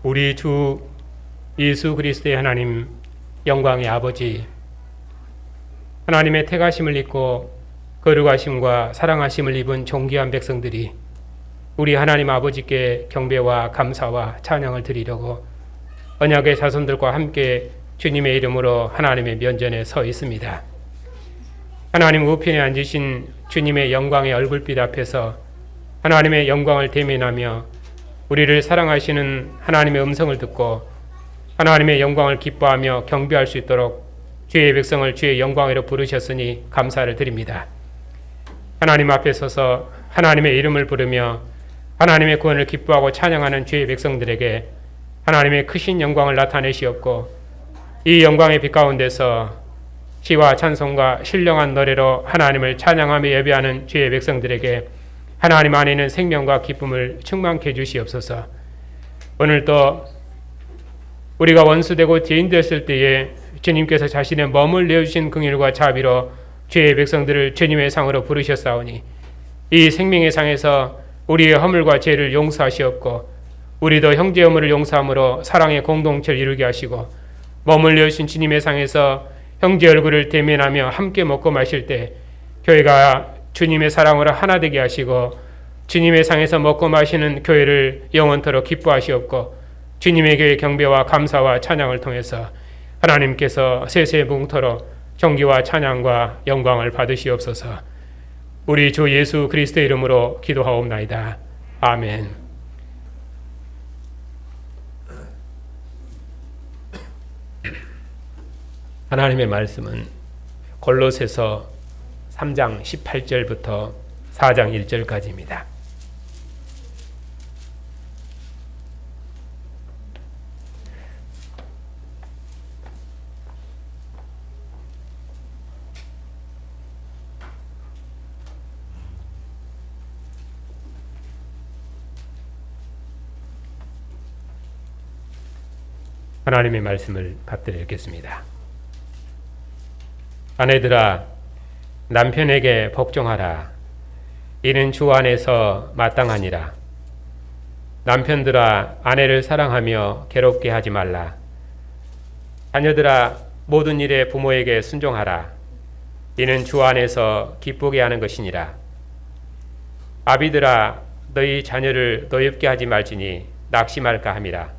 우리 주 예수 그리스도의 하나님, 영광의 아버지, 하나님의 택하심을 입고 거룩하심과 사랑하심을 입은 존귀한 백성들이 우리 하나님 아버지께 경배와 감사와 찬양을 드리려고 언약의 자손들과 함께 주님의 이름으로 하나님의 면전에 서 있습니다. 하나님 우편에 앉으신 주님의 영광의 얼굴빛 앞에서 하나님의 영광을 대면하며 우리를 사랑하시는 하나님의 음성을 듣고 하나님의 영광을 기뻐하며 경배할 수 있도록 주의 백성을 주의 영광으로 부르셨으니 감사를 드립니다. 하나님 앞에 서서 하나님의 이름을 부르며 하나님의 구원을 기뻐하고 찬양하는 주의 백성들에게 하나님의 크신 영광을 나타내시옵고 이 영광의 빛 가운데서 시와 찬송과 신령한 노래로 하나님을 찬양하며 예배하는 주의 백성들에게 하나님 안에 있는 생명과 기쁨을 충만케 해주시옵소서. 오늘도 우리가 원수되고 죄인되었을 때에 주님께서 자신의 몸을 내어주신 긍휼과 자비로 주의 백성들을 주님의 상으로 부르셨사오니 이 생명의 상에서 우리의 허물과 죄를 용서하시옵고 우리도 형제 허물을 용서함으로 사랑의 공동체를 이루게 하시고 몸을 내어주신 주님의 상에서 형제 얼굴을 대면하며 함께 먹고 마실 때 교회가 주님의 사랑으로 하나 되게 하시고 주님의 상에서 먹고 마시는 교회를 영원토록 기뻐하시옵고 주님의 교회 경배와 감사와 찬양을 통해서 하나님께서 세세무궁토록 존귀와 찬양과 영광을 받으시옵소서. 우리 주 예수 그리스도의 이름으로 기도하옵나이다. 아멘. 하나님의 말씀은 골로새서 3장 18절부터 4장 1절까지입니다. 하나님의 말씀을 받들어 읽겠습니다. 아내들아, 남편에게 복종하라. 이는 주 안에서 마땅하니라. 남편들아, 아내를 사랑하며 괴롭게 하지 말라. 자녀들아, 모든 일에 부모에게 순종하라. 이는 주 안에서 기쁘게 하는 것이니라. 아비들아, 너희 자녀를 노엽게 하지 말지니 낙심할까 함이라.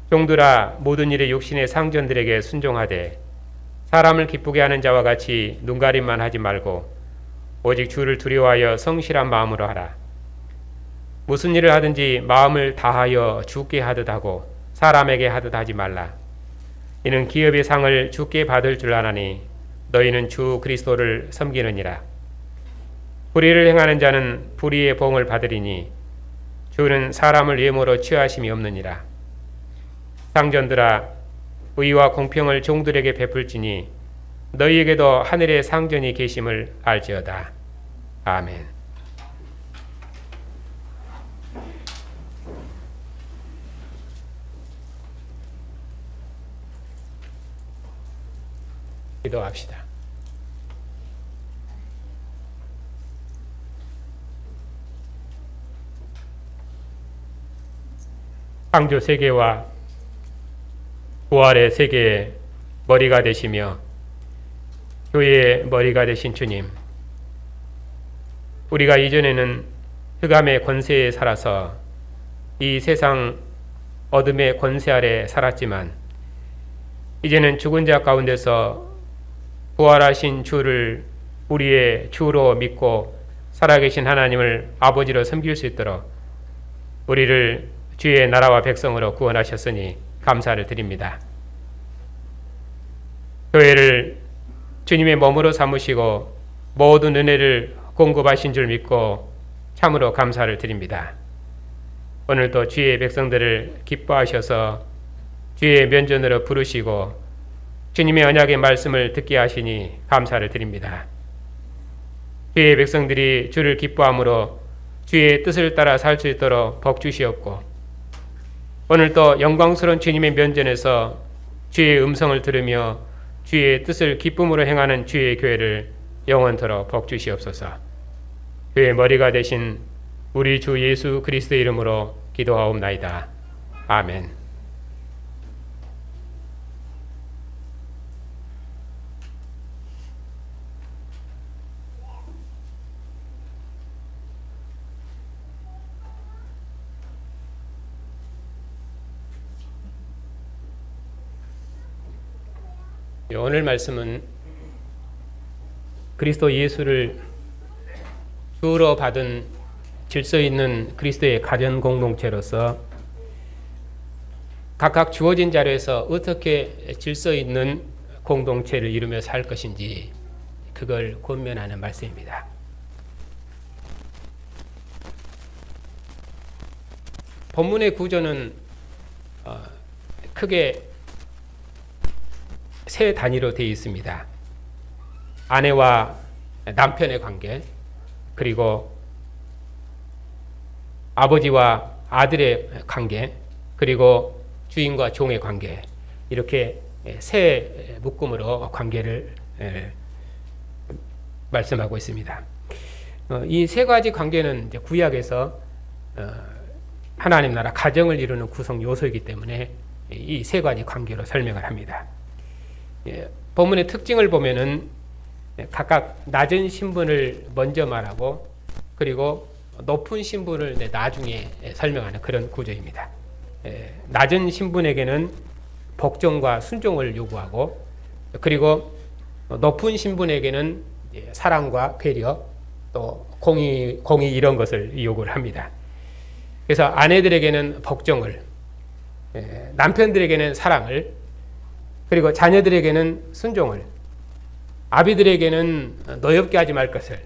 종들아, 모든 일에 육신의 상전들에게 순종하되 사람을 기쁘게 하는 자와 같이 눈가림만 하지 말고 오직 주를 두려워하여 성실한 마음으로 하라. 무슨 일을 하든지 마음을 다하여 주께 하듯 하고 사람에게 하듯 하지 말라. 이는 기업의 상을 주께 받을 줄 아나니 너희는 주 그리스도를 섬기느니라. 불의를 행하는 자는 불의의 봉을 받으리니 주는 사람을 예모로 취하심이 없느니라. 상전들아, 의와 공평을 종들에게 베풀지니 너희에게도 하늘의 상전이 계심을 알지어다. 아멘. 기도합시다. 창조 세계와 부활의 세계의 머리가 되시며 교회의 머리가 되신 주님, 우리가 이전에는 흑암의 권세에 살아서 이 세상 어둠의 권세 아래 살았지만 이제는 죽은 자 가운데서 부활하신 주를 우리의 주로 믿고 살아계신 하나님을 아버지로 섬길 수 있도록 우리를 주의 나라와 백성으로 구원하셨으니 감사를 드립니다. 교회를 주님의 몸으로 삼으시고 모든 은혜를 공급하신 줄 믿고 참으로 감사를 드립니다. 오늘도 주의 백성들을 기뻐하셔서 주의 면전으로 부르시고 주님의 언약의 말씀을 듣게 하시니 감사를 드립니다. 주의 백성들이 주를 기뻐함으로 주의 뜻을 따라 살 수 있도록 복 주시옵고 오늘도 영광스러운 주님의 면전에서 주의 음성을 들으며 주의 뜻을 기쁨으로 행하는 주의 교회를 영원토록 복 주시옵소서. 교회의 머리가 되신 우리 주 예수 그리스도의 이름으로 기도하옵나이다. 아멘. 오늘 말씀은 그리스도 예수를 주로 받은 질서 있는 그리스도의 가전 공동체로서 각각 주어진 자리에서 어떻게 질서 있는 공동체를 이루며 살 것인지 그걸 권면하는 말씀입니다. 본문의 구조는 크게 세 단위로 되어 있습니다. 아내와 남편의 관계, 그리고 아버지와 아들의 관계, 그리고 주인과 종의 관계, 이렇게 세 묶음으로 관계를 말씀하고 있습니다. 이 세 가지 관계는 이제 구약에서 하나님 나라 가정을 이루는 구성 요소이기 때문에 이 세 가지 관계로 설명을 합니다. 본문의 특징을 보면은 각각 낮은 신분을 먼저 말하고 그리고 높은 신분을 나중에 설명하는 그런 구조입니다. 낮은 신분에게는 복종과 순종을 요구하고 그리고 높은 신분에게는 사랑과 배려 또 공의 이런 것을 요구를 합니다. 그래서 아내들에게는 복종을, 남편들에게는 사랑을, 그리고 자녀들에게는 순종을, 아비들에게는 노엽게 하지 말 것을,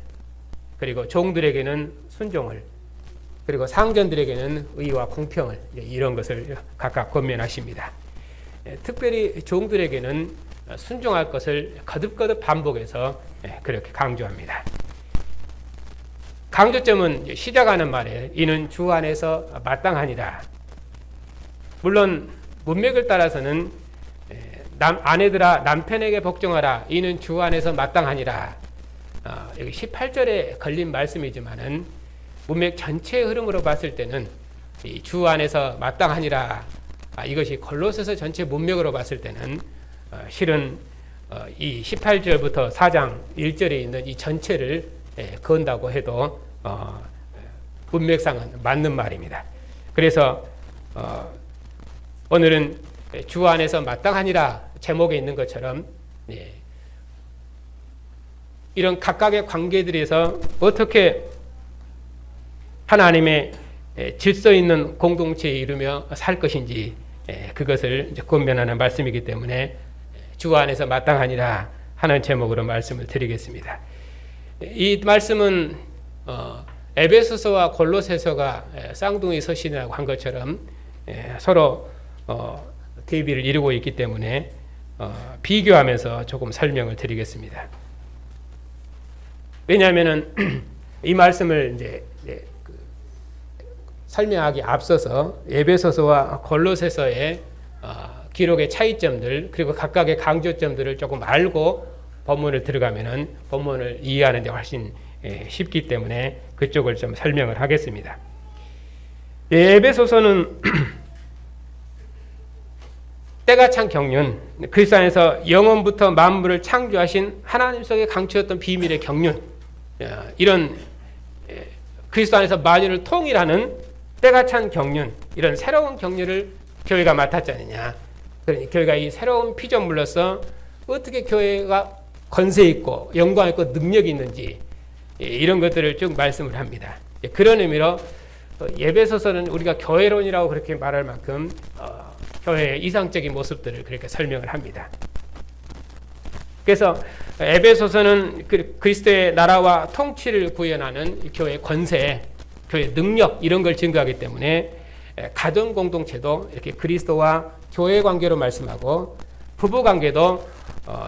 그리고 종들에게는 순종을, 그리고 상전들에게는 의와 공평을, 이런 것을 각각 권면하십니다. 특별히 종들에게는 순종할 것을 거듭거듭 반복해서 그렇게 강조합니다. 강조점은 시작하는 말에 이는 주 안에서 마땅하니라. 물론 문맥을 따라서는 아내들아 남편에게 복종하라 이는 주 안에서 마땅하니라. 여기 18절에 걸린 말씀이지만은 문맥 전체의 흐름으로 봤을 때는 주 안에서 마땅하니라, 이것이 골로새서 전체 문맥으로 봤을 때는 실은 이 18절부터 4장 1절에 있는 이 전체를 건다고 해도 문맥상은 맞는 말입니다. 그래서 오늘은 주 안에서 마땅하니라 제목에 있는 것처럼 이런 각각의 관계들에서 어떻게 하나님의 질서 있는 공동체에 이루며 살 것인지 그것을 이제 권면하는 말씀이기 때문에 주 안에서 마땅하니라 하는 제목으로 말씀을 드리겠습니다. 이 말씀은 에베소서와 골로새서가 쌍둥이 서신이라고 한 것처럼 서로 대비를 이루고 있기 때문에 비교하면서 조금 설명을 드리겠습니다. 왜냐하면은 이 말씀을 이제 설명하기 앞서서 에베소서와 골로새서의 기록의 차이점들 그리고 각각의 강조점들을 조금 알고 본문을 들어가면은 본문을 이해하는 데 훨씬 쉽기 때문에 그쪽을 좀 설명을 하겠습니다. 에베소서는 때가 찬 경륜, 그리스도 안에서 영원부터 만물을 창조하신 하나님 속에 감추었던 비밀의 경륜, 이런 그리스도 안에서 만유를 통일하는 때가 찬 경륜, 이런 새로운 경륜을 교회가 맡았지 않느냐. 그러니 교회가 이 새로운 피조물로서 어떻게 교회가 권세 있고 영광 있고 능력이 있는지 이런 것들을 쭉 말씀을 합니다. 그런 의미로 에베소서는 우리가 교회론이라고 그렇게 말할 만큼 교회의 이상적인 모습들을 그렇게 설명을 합니다. 그래서 에베소서는 그리스도의 나라와 통치를 구현하는 교회의 권세, 교회의 능력 이런 걸 증거하기 때문에 가정 공동체도 이렇게 그리스도와 교회 관계로 말씀하고 부부 관계도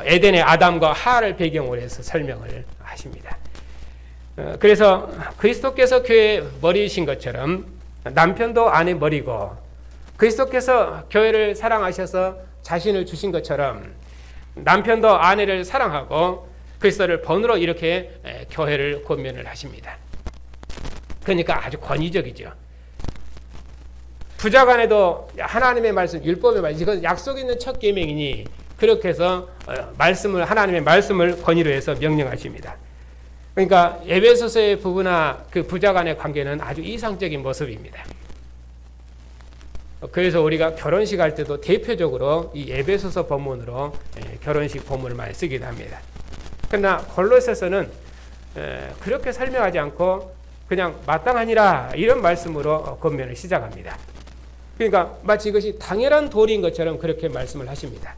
에덴의 아담과 하와를 배경으로 해서 설명을 하십니다. 그래서 그리스도께서 교회의 머리이신 것처럼 남편도 아내 머리고 그리스도께서 교회를 사랑하셔서 자신을 주신 것처럼 남편도 아내를 사랑하고 그리스도를 본으로 이렇게 교회를 권면을 하십니다. 그러니까 아주 권위적이죠. 부자간에도 하나님의 말씀, 율법의 말씀, 이건 약속 있는 첫 계명이니 그렇게 해서 하나님의 말씀을 권위로 해서 명령하십니다. 그러니까 에베소서의 부부나 그 부자간의 관계는 아주 이상적인 모습입니다. 그래서 우리가 결혼식 할 때도 대표적으로 이 에베소서 본문으로 결혼식 본문을 많이 쓰기도 합니다. 그러나 골로새서는 그렇게 설명하지 않고 그냥 마땅하니라 이런 말씀으로 권면을 시작합니다. 그러니까 마치 이것이 당연한 도리인 것처럼 그렇게 말씀을 하십니다.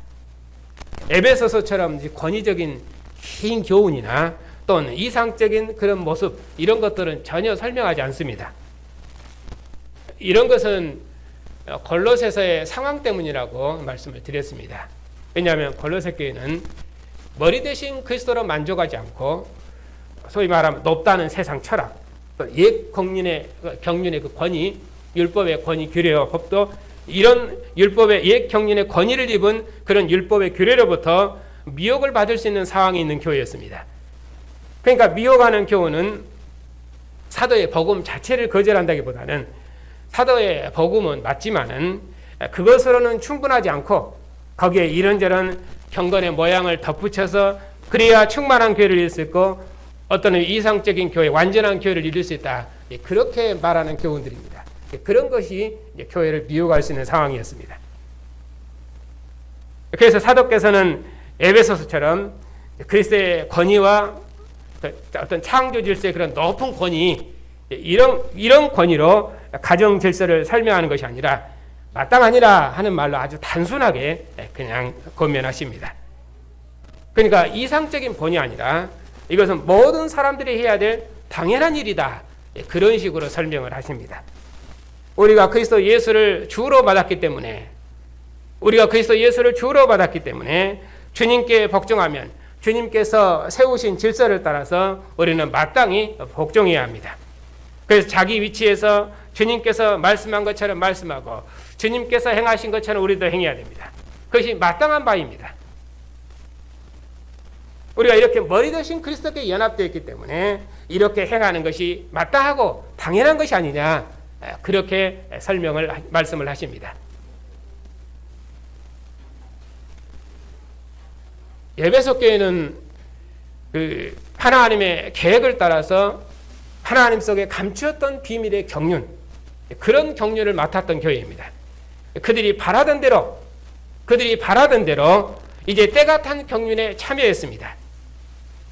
에베소서처럼 권위적인 긴 교훈이나 또는 이상적인 그런 모습 이런 것들은 전혀 설명하지 않습니다. 이런 것은 골로새서의 상황 때문이라고 말씀을 드렸습니다. 왜냐하면 골로새 교회는 머리 대신 그리스도로 만족하지 않고 소위 말하면 높다는 세상 철학, 옛 경륜의 그 권위, 율법의 권위, 규례와 법도 이런 율법의 옛 경륜의 권위를 입은 그런 율법의 규례로부터 미혹을 받을 수 있는 상황이 있는 교회였습니다. 그러니까 미혹하는 교훈은 사도의 복음 자체를 거절한다기보다는 사도의 복음은 맞지만은 그것으로는 충분하지 않고 거기에 이런저런 경건의 모양을 덧붙여서 그래야 충만한 교회를 이룰 수 있고 어떤 이상적인 교회, 완전한 교회를 이룰 수 있다. 그렇게 말하는 교훈들입니다. 그런 것이 교회를 미혹할 수 있는 상황이었습니다. 그래서 사도께서는 에베소서처럼 그리스도의 권위와 어떤 창조 질서의 그런 높은 권위, 이런 권위로 가정 질서를 설명하는 것이 아니라 마땅하니라 하는 말로 아주 단순하게 그냥 권면하십니다. 그러니까 이상적인 본이 아니라 이것은 모든 사람들이 해야 될 당연한 일이다. 그런 식으로 설명을 하십니다. 우리가 그리스도 예수를 주로 받았기 때문에 주님께 복종하면 주님께서 세우신 질서를 따라서 우리는 마땅히 복종해야 합니다. 그래서 자기 위치에서 주님께서 말씀한 것처럼 말씀하고 주님께서 행하신 것처럼 우리도 행해야 됩니다. 그것이 마땅한 바입니다. 우리가 이렇게 머리 대신 그리스도께 연합되어 있기 때문에 이렇게 행하는 것이 마땅하고 당연한 것이 아니냐, 그렇게 말씀을 하십니다. 에베소 교회는 그 하나님의 계획을 따라서 하나님 속에 감추었던 비밀의 경륜, 그런 경륜을 맡았던 교회입니다. 그들이 바라던 대로 이제 때가 탄 경륜에 참여했습니다.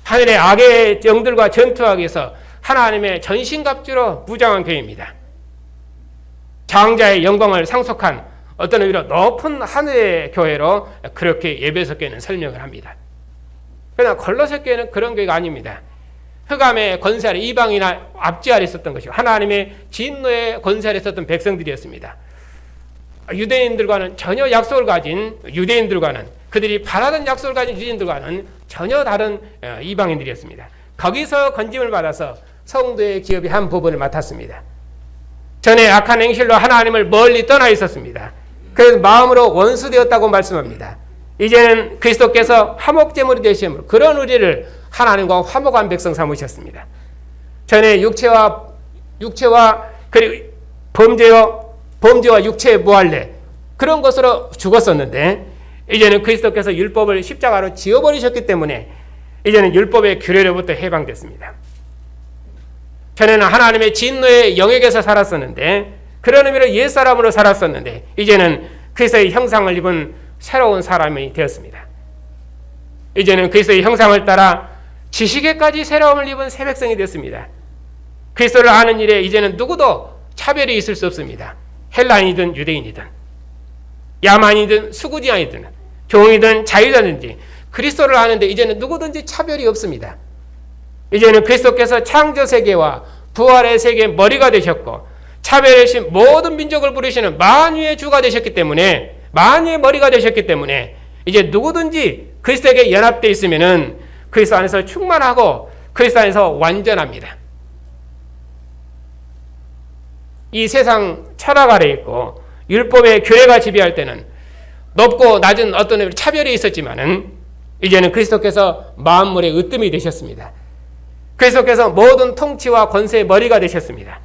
하늘의 악의 영들과 전투하기 위해서 하나님의 전신갑주로 무장한 교회입니다. 장자의 영광을 상속한 어떤 의미로 높은 하늘의 교회로 그렇게 에베소 교회는 설명을 합니다. 그러나 골로새 교회는 그런 교회가 아닙니다. 흑암의 권세 아래, 이방이나 압제 아래 있었던 것이고 하나님의 진노의 권세 아래 있었던 백성들이었습니다. 유대인들과는 전혀 약속을 가진 유대인들과는, 그들이 바라던 약속을 가진 유대인들과는 전혀 다른 이방인들이었습니다. 거기서 건짐을 받아서 성도의 기업의 한 부분을 맡았습니다. 전에 악한 행실로 하나님을 멀리 떠나 있었습니다. 그래서 마음으로 원수되었다고 말씀합니다. 이제는 그리스도께서 화목제물이 되심으로 그런 우리를 하나님과 화목한 백성 삼으셨습니다. 전에 육체와 그리고 범죄와 육체의 무할례, 그런 것으로 죽었었는데 이제는 그리스도께서 율법을 십자가로 지어버리셨기 때문에 이제는 율법의 규례로부터 해방됐습니다. 전에는 하나님의 진노의 영역에서 살았었는데, 그런 의미로 옛사람으로 살았었는데 이제는 그리스도의 형상을 입은 새로운 사람이 되었습니다. 이제는 그리스도의 형상을 따라 지식에까지 새로움을 입은 새 백성이 되었습니다. 그리스도를 아는 일에 이제는 누구도 차별이 있을 수 없습니다. 헬라인이든 유대인이든, 야만이든 수구디아이든, 종이든 자유자든지 그리스도를 아는데 이제는 누구든지 차별이 없습니다. 이제는 그리스도께서 창조 세계와 부활의 세계의 머리가 되셨고 차별하신 모든 민족을 부르시는 만유의 주가 되셨기 때문에, 만유의 머리가 되셨기 때문에 이제 누구든지 그리스도에게 연합되어 있으면은 그리스도 안에서 충만하고 그리스도 안에서 완전합니다. 이 세상 철학 아래 있고 율법의 규례가 지배할 때는 높고 낮은 어떤 차별이 있었지만은 이제는 그리스도께서 만물의 으뜸이 되셨습니다. 그리스도께서 모든 통치와 권세의 머리가 되셨습니다.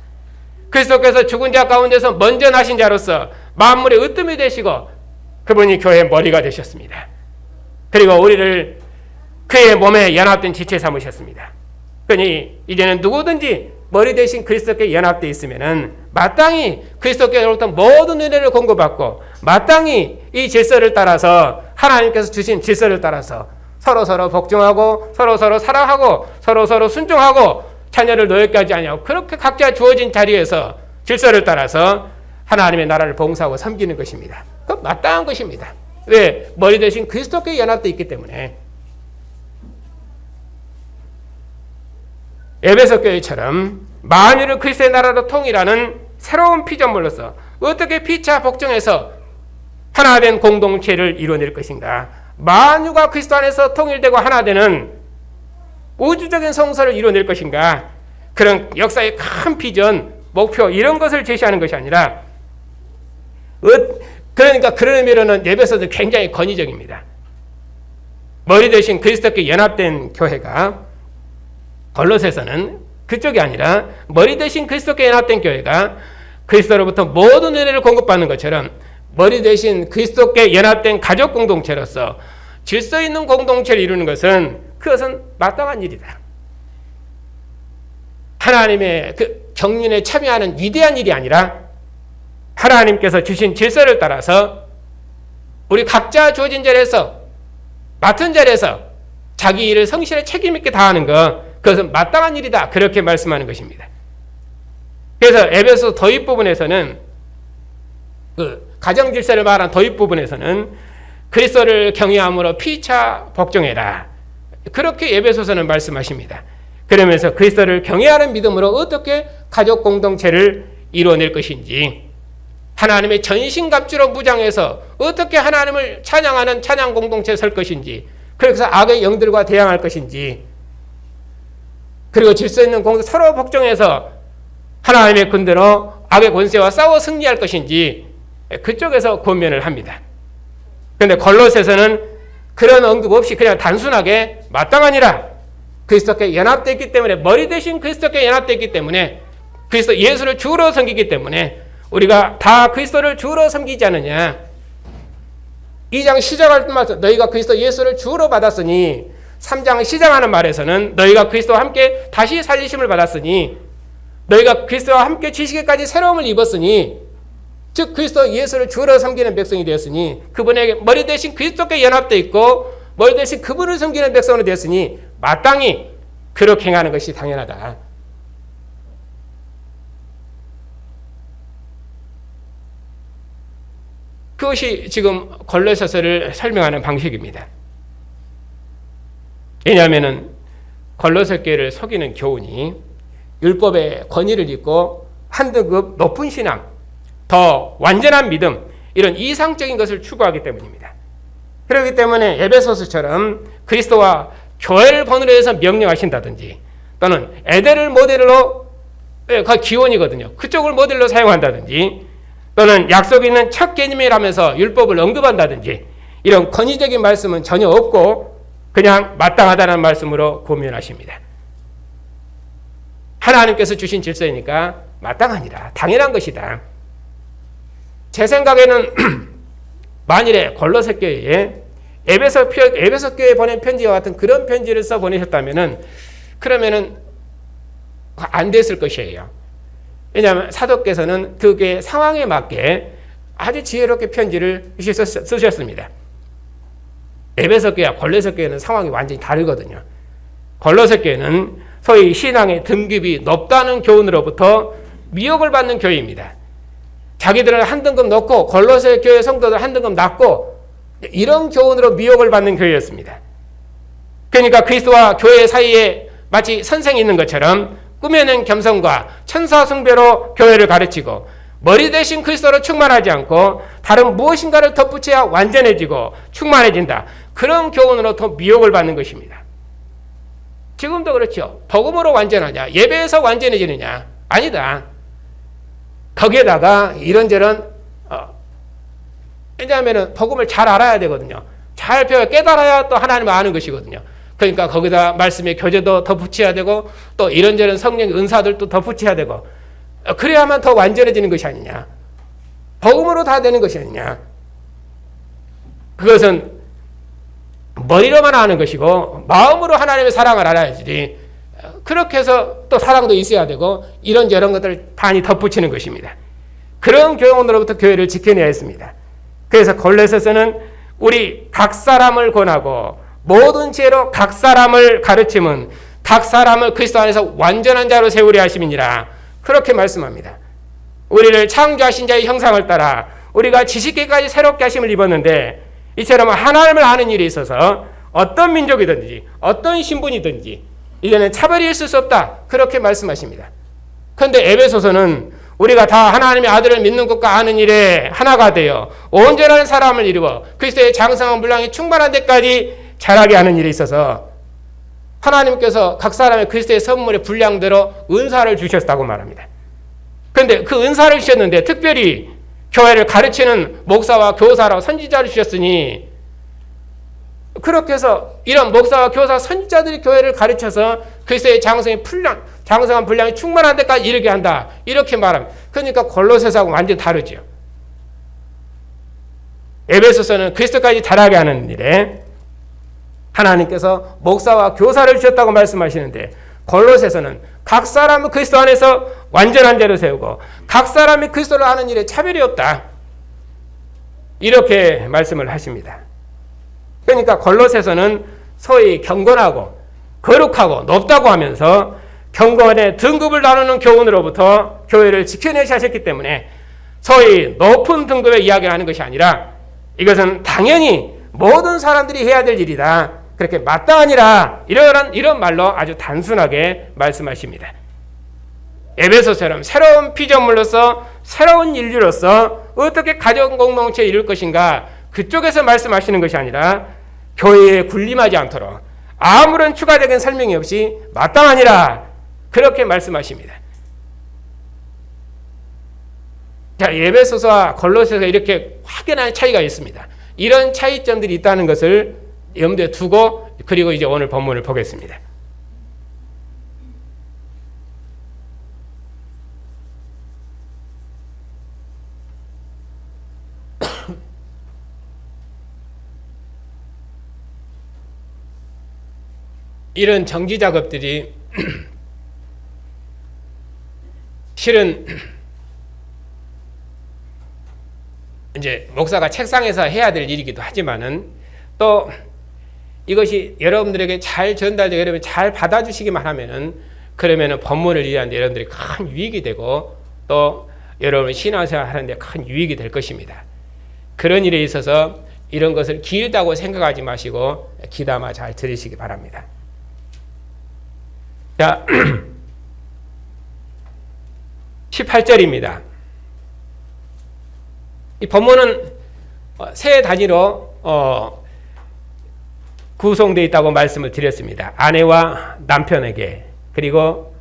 그리스도께서 죽은 자 가운데서 먼저 나신 자로서 만물의 으뜸이 되시고 그분이 교회의 머리가 되셨습니다. 그리고 우리를 그의 몸에 연합된 지체 삼으셨습니다. 그러니 이제는 누구든지 머리 대신 그리스도께 연합되어 있으면은 마땅히 그리스도께로부터 모든 은혜를 공급받고 마땅히 이 질서를 따라서 하나님께서 주신 질서를 따라서 서로 복종하고 서로 사랑하고 서로 순종하고 자녀를 노예케 하지 아니하고 그렇게 각자 주어진 자리에서 질서를 따라서 하나님의 나라를 봉사하고 섬기는 것입니다. 그건 마땅한 것입니다. 왜? 머리 대신 그리스도께 연합되어 있기 때문에. 에베소 교회처럼 만유를 그리스도의 나라로 통일하는 새로운 피조물로서 어떻게 피차 복종해서 하나 된 공동체를 이루어낼 것인가? 만유가 그리스도 안에서 통일되고 하나 되는 우주적인 성서를 이루어낼 것인가? 그런 역사의 큰 비전, 목표 이런 것을 제시하는 것이 아니라 그러니까 그런 의미로는 에베소도 굉장히 권위적입니다. 머리 대신 그리스도께 연합된 교회가 골로새서는 그쪽이 아니라 머리 대신 그리스도께 연합된 교회가 그리스도로부터 모든 은혜를 공급받는 것처럼 머리 대신 그리스도께 연합된 가족 공동체로서 질서 있는 공동체를 이루는 것은 그것은 마땅한 일이다. 하나님의 그 경륜에 참여하는 위대한 일이 아니라 하나님께서 주신 질서를 따라서 우리 각자 주어진 자리에서 맡은 자리에서 자기 일을 성실히 책임 있게 다하는 것 그것은 마땅한 일이다. 그렇게 말씀하는 것입니다. 그래서 에베소 도입 부분에서는 그 가정 질서를 말한 도입 부분에서는 그리스도를 경외함으로 피차 복종해라. 그렇게 에베소서는 말씀하십니다. 그러면서 그리스도를 경외하는 믿음으로 어떻게 가족 공동체를 이루어낼 것인지 하나님의 전신갑주로 무장해서 어떻게 하나님을 찬양하는 찬양 공동체에 설 것인지 그래서 악의 영들과 대항할 것인지 그리고 질서 있는 공동 서로 복종해서 하나님의 군대로 악의 권세와 싸워 승리할 것인지 그쪽에서 권면을 합니다. 그런데 골로새서는 그런 언급 없이 그냥 단순하게 마땅하니라 그리스도께 연합되었기 때문에 머리 대신 그리스도께 연합되었기 때문에 그리스도 예수를 주로 섬기기 때문에 우리가 다 그리스도를 주로 섬기지 않느냐 2장 시작할 때마다 너희가 그리스도 예수를 주로 받았으니 3장 시작하는 말에서는 너희가 그리스도와 함께 다시 살리심을 받았으니 너희가 그리스도와 함께 지식에까지 새로움을 입었으니 즉 그리스도 예수를 주로 섬기는 백성이 되었으니 그분에게 머리 대신 그리스도께 연합되어 있고 머리 대신 그분을 섬기는 백성으로 되었으니 마땅히 그렇게 행하는 것이 당연하다. 그것이 지금 골로새서를 설명하는 방식입니다. 왜냐하면 골로새 교회를 속이는 교훈이 율법의 권위를 입고 한 등급 높은 신앙, 더 완전한 믿음 이런 이상적인 것을 추구하기 때문입니다. 그렇기 때문에 에베소서처럼 그리스도와 교회를 본으로 해서 명령하신다든지 또는 에덴을 모델로 기원이거든요. 그쪽을 모델로 사용한다든지 또는 약속이 있는 첫 개념이라면서 율법을 언급한다든지 이런 권위적인 말씀은 전혀 없고 그냥 마땅하다는 말씀으로 고면하십니다. 하나님께서 주신 질서이니까 마땅하니라. 당연한 것이다. 제 생각에는 만일에 골로새 교회에 에베소 교회에 보낸 편지와 같은 그런 편지를 써 보내셨다면은 그러면은 안 됐을 것이에요. 왜냐하면 사도께서는 그게 상황에 맞게 아주 지혜롭게 편지를 쓰셨습니다. 에베소 교회와 골로새 교회는 상황이 완전히 다르거든요. 골로새 교회는 소위 신앙의 등급이 높다는 교훈으로부터 미혹을 받는 교회입니다. 자기들을 한 등급 높고 골로새 교회 성도들 한 등급 낮고 이런 교훈으로 미혹을 받는 교회였습니다. 그러니까 그리스도와 교회 사이에 마치 선생이 있는 것처럼 꾸며낸 겸손과 천사 숭배로 교회를 가르치고 머리 대신 그리스도로 충만하지 않고 다른 무엇인가를 덧붙여야 완전해지고 충만해진다. 그런 교훈으로 더 미혹을 받는 것입니다. 지금도 그렇죠. 복음으로 완전하냐? 예배에서 완전해지느냐? 아니다. 거기에다가 이런저런 왜냐하면 복음을 잘 알아야 되거든요. 잘 배워 깨달아야 또 하나님을 아는 것이거든요. 그러니까 거기다 말씀의 교제도 덧붙여야 되고 또 이런저런 성령의 은사들도 덧붙여야 되고 그래야만 더 완전해지는 것이 아니냐. 복음으로 다 되는 것이 아니냐. 그것은 머리로만 아는 것이고 마음으로 하나님의 사랑을 알아야지. 그렇게 해서 또 사랑도 있어야 되고 이런저런 것들을 많이 덧붙이는 것입니다. 그런 교훈으로부터 교회를 지켜내야 했습니다. 그래서 골로새서는 우리 각 사람을 권하고 모든 지혜로 각 사람을 가르침은 각 사람을 그리스도 안에서 완전한 자로 세우려 하심이니라. 그렇게 말씀합니다. 우리를 창조하신 자의 형상을 따라 우리가 지식계까지 새롭게 하심을 입었는데 이처럼 하나님을 아는 일에 있어서 어떤 민족이든지 어떤 신분이든지 이제는 차별이 있을 수 없다. 그렇게 말씀하십니다. 그런데 에베소서는 우리가 다 하나님의 아들을 믿는 것과 아는 일에 하나가 되어 온전한 사람을 이루어 그리스도의 장성한 분량이 충만한 데까지 자라게 하는 일에 있어서 하나님께서 각 사람의 그리스도의 선물의 분량대로 은사를 주셨다고 말합니다. 그런데 그 은사를 주셨는데 특별히 교회를 가르치는 목사와 교사와 선지자를 주셨으니 그렇게 해서 이런 목사와 교사, 선지자들이 교회를 가르쳐서 그리스도의 장성한 분량이 충만한 데까지 이르게 한다. 이렇게 말합니다. 그러니까 골로새서하고 완전히 다르죠. 에베소서는 그리스도까지 자라게 하는 일에 하나님께서 목사와 교사를 주셨다고 말씀하시는데 골로새서는 각 사람은 그리스도 안에서 완전한 자로 세우고 각 사람이 그리스도를 아는 일에 차별이 없다. 이렇게 말씀을 하십니다. 그러니까 골로새서는 소위 경건하고 거룩하고 높다고 하면서 경건의 등급을 나누는 교훈으로부터 교회를 지켜내셔야 하셨기 때문에 소위 높은 등급의 이야기를 하는 것이 아니라 이것은 당연히 모든 사람들이 해야 될 일이다. 그렇게 마땅하니라. 이런 말로 아주 단순하게 말씀하십니다. 에베소처럼 새로운 피조물로서 새로운 인류로서 어떻게 가정 공동체에 이룰 것인가 그쪽에서 말씀하시는 것이 아니라 교회에 군림하지 않도록 아무런 추가적인 설명이 없이 마땅하니라 그렇게 말씀하십니다. 자, 에베소서와 골로새서가 이렇게 확연한 차이가 있습니다. 이런 차이점들이 있다는 것을 염두에 두고 그리고 이제 오늘 본문을 보겠습니다. 이런 정지 작업들이 실은 이제 목사가 책상에서 해야 될 일이기도 하지만은 또 이것이 여러분들에게 잘 전달되고 여러분이 잘 받아주시기만 하면은 그러면은 본문을 이해하는데 여러분들이 큰 유익이 되고 또 여러분 신앙생활 하는데 큰 유익이 될 것입니다. 그런 일에 있어서 이런 것을 길다고 생각하지 마시고 귀담아 잘 들으시기 바랍니다. 자, 18절입니다. 이 본문은 세 단위로 구성되어 있다고 말씀을 드렸습니다. 아내와 남편에게, 그리고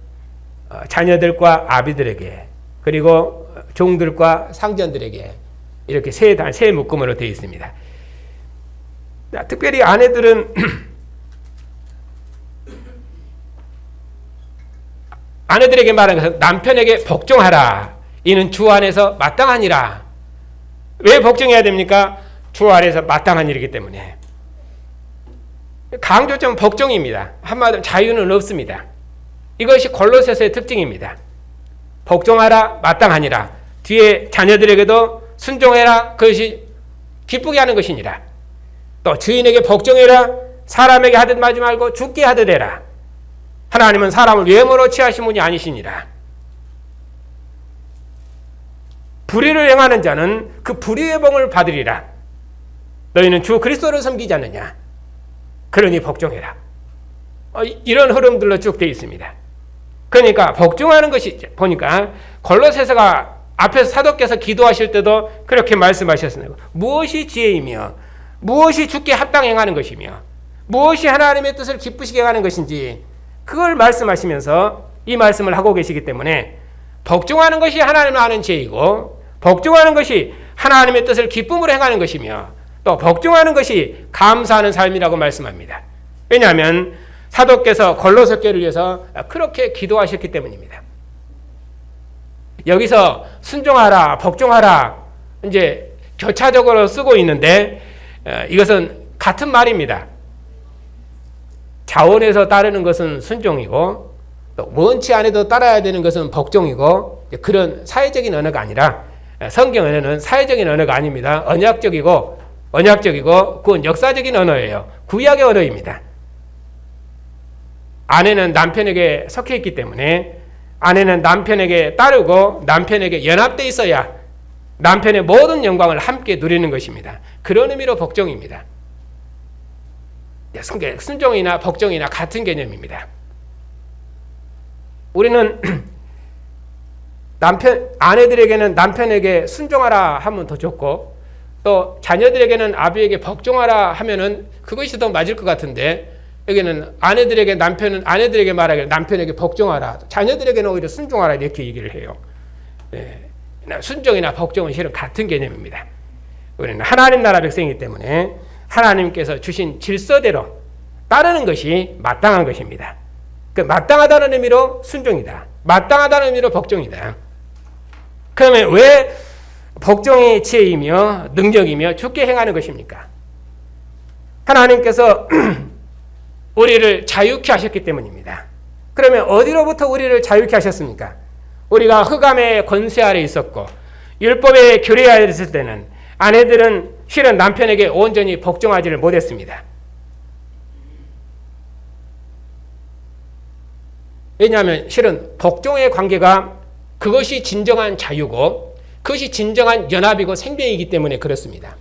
자녀들과 아비들에게, 그리고 종들과 상전들에게 이렇게 세 묶음으로 되어 있습니다. 특별히 아내들은 아내들에게 말하는 것은 남편에게 복종하라. 이는 주 안에서 마땅하니라. 왜 복종해야 됩니까? 주 안에서 마땅한 일이기 때문에. 강조점은 복종입니다. 한마디로 자유는 없습니다. 이것이 골로새서의 특징입니다. 복종하라, 마땅하니라. 뒤에 자녀들에게도 순종해라, 그것이 기쁘게 하는 것이니라. 또 주인에게 복종해라, 사람에게 하듯 마지 말고 죽게 하듯 해라. 하나님은 사람을 외모로 취하신 분이 아니시니라. 불의를 행하는 자는 그 불의의 봉을 받으리라. 너희는 주 그리스도를 섬기지 않느냐. 그러니 복종해라. 이런 흐름들로 쭉 되어 있습니다. 그러니까 복종하는 것이 보니까 골로새서가 앞에서 사도께서 기도하실 때도 그렇게 말씀하셨습니다. 무엇이 지혜이며 무엇이 주께 합당히 행하는 것이며 무엇이 하나님의 뜻을 기쁘시게 하는 것인지 그걸 말씀하시면서 이 말씀을 하고 계시기 때문에 복종하는 것이 하나님을 아는 지혜이고 복종하는 것이 하나님의 뜻을 기쁨으로 행하는 것이며 또 복종하는 것이 감사하는 삶이라고 말씀합니다. 왜냐하면 사도께서 골로새 교회를 위해서 그렇게 기도하셨기 때문입니다. 여기서 순종하라, 복종하라 이제 교차적으로 쓰고 있는데 이것은 같은 말입니다. 자원에서 따르는 것은 순종이고 또 원치 않아도 따라야 되는 것은 복종이고 그런 사회적인 언어가 아니라 성경 언어는 사회적인 언어가 아닙니다. 언약적이고 그건 역사적인 언어예요. 구약의 언어입니다. 아내는 남편에게 속해 있기 때문에 아내는 남편에게 따르고 남편에게 연합되어 있어야 남편의 모든 영광을 함께 누리는 것입니다. 그런 의미로 복종입니다. 순종이나 복종이나 같은 개념입니다. 우리는 아내들에게는 남편에게 순종하라 하면 더 좋고 또 자녀들에게는 아버지에게 복종하라 하면은 그것이 더 맞을 것 같은데 여기는 아내들에게 말하기를 남편에게 복종하라, 자녀들에게는 오히려 순종하라 이렇게 얘기를 해요. 순종이나 복종은 실은 같은 개념입니다. 우리는 하나님 나라 백성이기 때문에 하나님께서 주신 질서대로 따르는 것이 마땅한 것입니다. 그 마땅하다는 의미로 순종이다. 마땅하다는 의미로 복종이다. 그러면 왜 복종이 지혜이며 능력이며 주께 행하는 것입니까? 하나님께서 우리를 자유케 하셨기 때문입니다. 그러면 어디로부터 우리를 자유케 하셨습니까? 우리가 흑암의 권세 아래 있었고 율법의 규례 아래 있을 때는 아내들은 실은 남편에게 온전히 복종하지를 못했습니다. 왜냐하면 실은 복종의 관계가 그것이 진정한 자유고 그것이 진정한 연합이고 생명이기 때문에 그렇습니다.